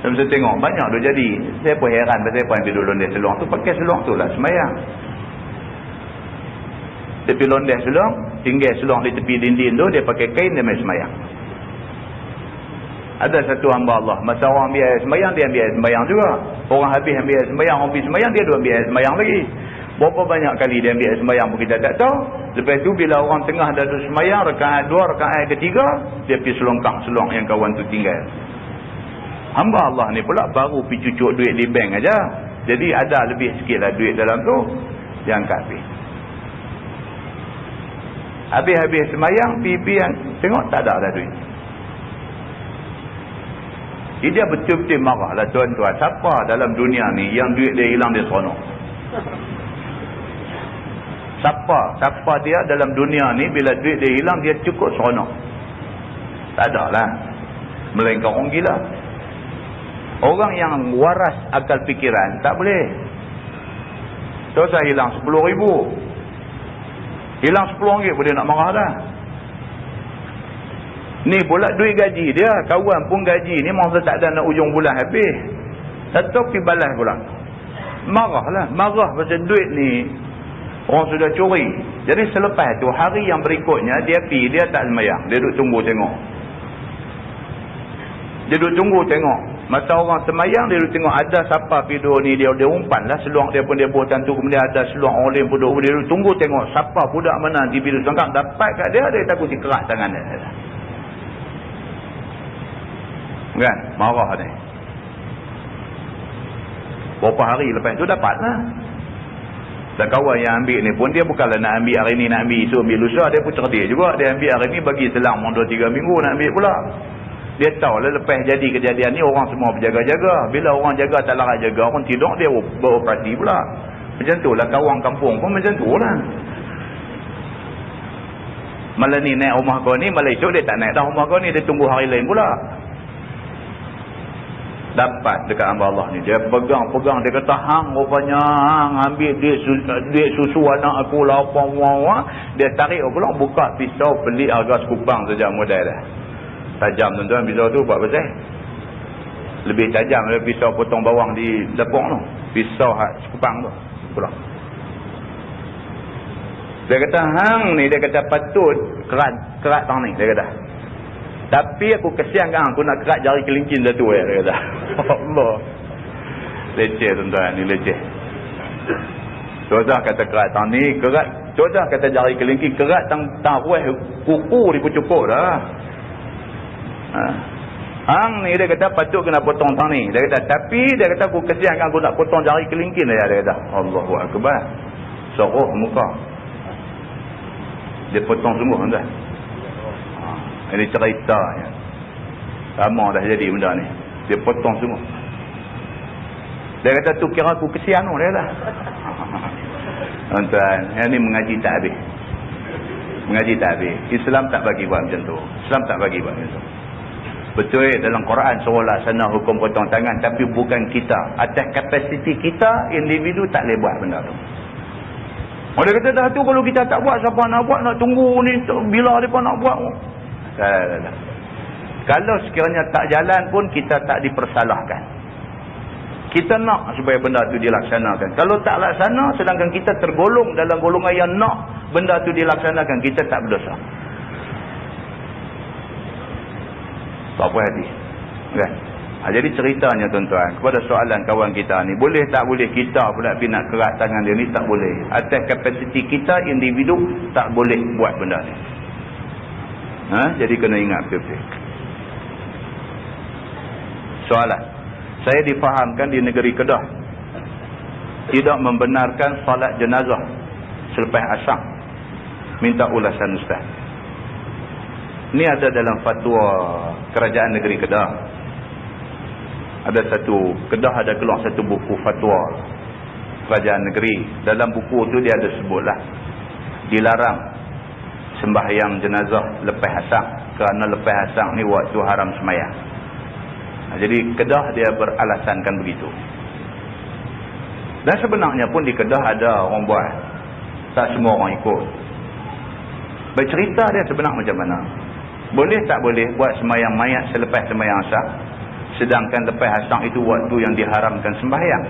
Saya tengok banyak tu jadi. Saya pun heran pasal apa yang pergi dulu ni seluang tu. Pakai seluang tu lah semayang. Dia pergi londes seluang, tinggal seluang di tepi dinding tu, dia pakai kain, dia main semayang. Ada satu hamba Allah, masa orang ambil air sembahyang, dia ambil air sembahyang juga. Orang habis ambil air sembahyang, orang pergi sembahyang, dia ambil air sembahyang lagi. Berapa banyak kali dia ambil air sembahyang pun kita tak tahu. Lepas tu bila orang tengah dah duduk sembahyang, rakaat 2, rakaat ketiga, dia pergi selongkang seluang yang kawan tu tinggal. Hamba Allah ni pula baru pergi cucuk duit di bank aja. Jadi ada lebih sikit lah duit dalam tu, dia angkat pergi. Habis-habis semayang, pergi tengok tak ada dah duit. Jadi dia betul-betul marah lah, tuan-tuan. Siapa dalam dunia ni yang duit dia hilang dia seronok? Siapa dia dalam dunia ni bila duit dia hilang dia cukup seronok? Tak ada lah. Melainkan orang gila. Orang yang waras akal fikiran tak boleh. So saya hilang 10,000. Hilang 10 ringgit pun dia nak marah dah. Ni pula duit gaji dia. Kawan pun gaji ni masa tak ada nak ujung bulan habis. Satu pergi balas pula. Marah lah. Marah pasal duit ni orang sudah curi. Jadi selepas tu hari yang berikutnya dia pergi, dia tak semayang. Dia duduk tunggu tengok. Dia duduk tunggu tengok. Masa orang semayang dia duduk tengok ada siapa pergi duduk ni. Dia umpan lah seluang dia pun dia buat tentu. Kemudian ada seluang orang lain pun duduk. Dia duduk tunggu tengok siapa budak mana di bilik sangkap dapat kat dia. Dia takut kerak tangan dia. Kan? Marah ni. Berapa hari lepas tu dapat lah. Dan kawan yang ambil ni pun dia bukanlah nak ambil hari ni, nak ambil isu, ambil lusa. Dia pun cerdik juga. Dia ambil hari ni bagi selang 2-3 minggu nak ambil pula. Dia tahu lah lepas jadi kejadian ni orang semua berjaga-jaga. Bila orang jaga tak larat jaga, orang tidur dia beroperasi pula. Macam tu lah kawan kampung pun macam tu lah. Malah ni naik rumah kau ni, malah esok dia tak naik dah rumah kau ni. Dia tunggu hari lain pula. Dapat dekat hamba Allah ni. Dia pegang-pegang. Dia kata, hang rupanya hang ambil duit susu anak aku lah. Dia tarik pula, buka pisau pelik harga sekupang saja modal dah. Tajam tuan-tuan pisau tu buat pasal. Lebih tajam daripada pisau potong bawang di dapur tu. Pisau sekupang tu. Pula. Dia kata, hang ni, dia kata patut kerat tang ni. Dia kata. Tapi aku kesian kan aku nak kerat jari kelingking satu dia kata. Allah. Leceh tuan-tuan ni leceh. Sudah kata kerat tang ni, sudah kata jari kelingking, kerat tang ruah kuku dia pun cukup dah. Hang ni dia kata patut kena potong tang ni. Dia kata tapi dia kata aku kesian kan aku nak potong jari kelingking dia kata. Allahu akbar. Sorok muka. Dia potong sungguh tuan-tuan. Ini ceritanya. Lama dah jadi benda ni. Dia potong semua. Dia kata tu kira aku kesian tu dia lah. Tuan-tuan, yang ni mengaji tak habis. Mengaji tak habis. Islam tak bagi buat macam tu. Islam tak bagi buat macam tu. Betul dalam Quran suruh laksana hukum potong tangan, tapi bukan kita. Atas kapasiti kita, individu tak boleh buat benda tu. Oh, dia kata dah tu kalau kita tak buat, siapa nak buat, nak tunggu ni bila mereka nak buat. Tak. Kalau sekiranya tak jalan pun kita tak dipersalahkan. Kita nak supaya benda tu dilaksanakan. Kalau tak laksana sedangkan kita tergolong dalam golongan yang nak benda tu dilaksanakan, kita tak berdosa. Tak apa hati. Kan? Jadi ceritanya tuan-tuan, kepada soalan kawan kita ni, boleh tak boleh kita pula pergi nak kerat tangan dia ni? Tak boleh. Atas kapasiti kita, individu tak boleh buat benda ni. Jadi kena ingat betul-betul. Soalan. Saya difahamkan di negeri Kedah tidak membenarkan salat jenazah selepas asar. Minta ulasan Ustaz. Ini ada dalam fatwa kerajaan negeri Kedah. Kedah ada keluar satu buku fatwa kerajaan negeri. Dalam buku tu dia ada sebutlah dilarang sembahyang jenazah lepas asar, kerana lepas asar ni waktu haram sembahyang. Jadi Kedah dia beralasankan begitu. Dan sebenarnya pun di Kedah ada orang buat. Tak semua orang ikut. Bercerita dia sebenar macam mana. Boleh tak boleh buat sembahyang mayat selepas sembahyang asar, sedangkan lepas asar itu waktu yang diharamkan sembahyang.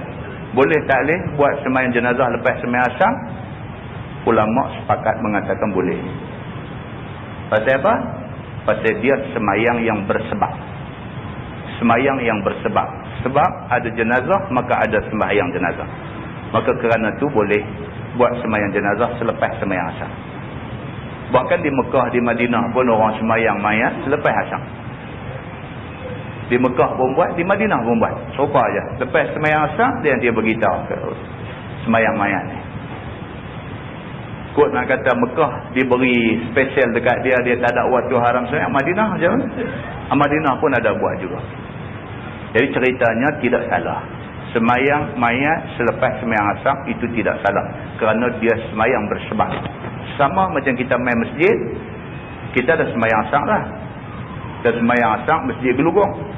Boleh tak boleh buat sembahyang jenazah lepas sembahyang asar? Ulama sepakat mengatakan boleh. Pasal apa? Pasal dia sembahyang yang bersebab. Sembahyang yang bersebab. Sebab ada jenazah, maka ada sembahyang jenazah. Maka kerana itu boleh buat sembahyang jenazah selepas sembahyang asar. Bahkan di Mekah, di Madinah pun orang sembahyang mayat selepas asar. Di Mekah pun buat, di Madinah pun buat. Serupa aja. Lepas semayang asar, dia beritahu ke semayang mayat ni. Kot nak kata Mekah diberi spesial dekat dia, dia tak ada waktu haram semayang. Madinah je. Madinah pun ada buat juga. Jadi ceritanya tidak salah. Semayang mayat selepas semayang asar itu tidak salah. Kerana dia semayang bersebab. Sama macam kita main masjid, kita dah semayang asar dah. Kita semayang asar, masjid gelugong.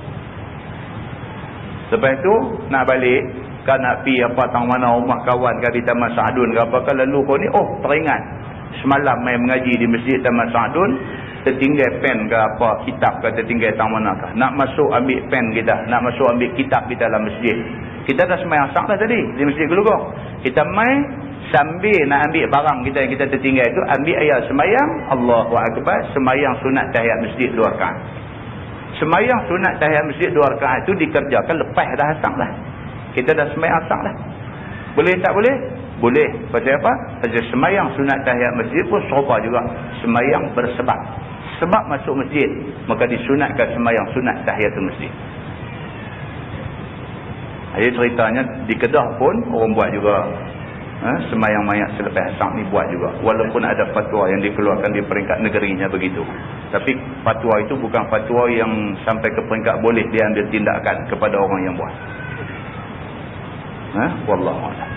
Lepas tu nak balik, kan nak pergi apa tang mana rumah kawan kan di Taman Sa'adun ke apa kan, lalu kau ni teringat semalam main mengaji di masjid Taman Sa'adun, tertinggal pen ke apa, kitab ke tertinggal tang mana ke, nak masuk ambil pen kita, nak masuk ambil kitab kita dalam masjid. Kita dah semayang asar dah tadi di masjid gelugong. Kita main sambil nak ambil barang kita yang kita tertinggal itu, ambil ayat semayang Allahu Akbar, semayang sunat tahiyat masjid 2 rakaat. Semayang sunat tahiyat masjid 2 rakaat itu dikerjakan lepas dah asar dah. Kita dah semayang asar dah. Boleh tak boleh? Boleh. Pasal apa? Pasal semayang sunat tahiyat masjid pun serupa juga. Semayang bersebab. Sebab masuk masjid, maka disunatkan semayang sunat tahiyatul masjid. Jadi ceritanya di Kedah pun orang buat juga. Semayang mayat selepas asar ni buat juga. Walaupun ada fatwa yang dikeluarkan di peringkat negerinya begitu. Tapi fatwa itu bukan fatwa yang sampai ke peringkat boleh dia ambil tindakan kepada orang yang buat. Wallahu a'lam.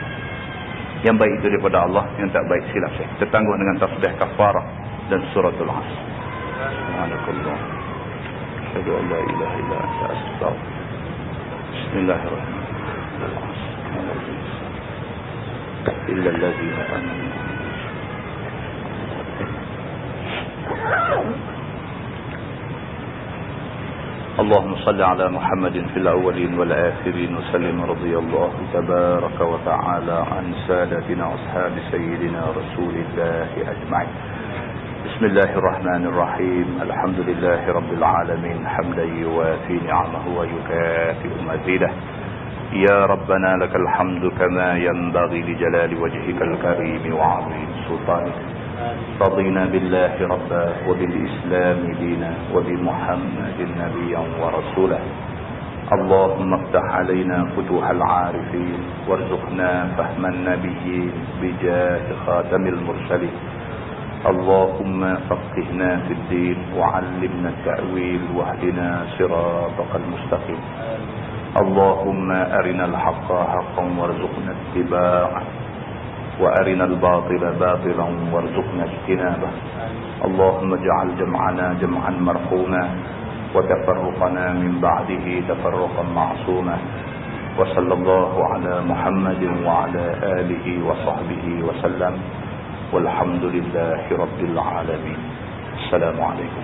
Yang baik itu daripada Allah, yang tak baik silap saya. Tertangguh dengan tasbih kafarah dan suratul Asr. Subhanakallah. Asyhadu an la ilaha illa anta astaghfiruka. Bismillahirrahmanirrahim. Illa allazina amanu. اللهم صل على محمد في الأولين والآخرين وسلم رضي الله تبارك وتعالى عن سادتنا أصحاب سيدنا رسول الله أجمعين. بسم الله الرحمن الرحيم. الحمد لله رب العالمين حمدا يوافي نعمه ويكافئ مزيده. يا ربنا لك الحمد كما ينبغي لجلال وجهك الكريم وعظيم سلطانك. رضينا بالله ربا وبالإسلام دينا وبمحمد نبيا ورسولا. اللهم افتح علينا فتوح العارفين وارزقنا فهم النبيين بجاه خاتم المرسلين. اللهم فقهنا في الدين وعلمنا التأويل واهدنا صراطك المستقيم. اللهم أرنا الحق حقا وارزقنا اتباعه وأرنا الباطل باطلا وارزقنا اجتنابه. اللهم اجعل جمعنا جمعا مرحوما وتفرقنا من بعده تفرقا معصوما. وصلى الله على محمد وعلى آله وصحبه وسلم والحمد لله رب العالمين. السلام عليكم.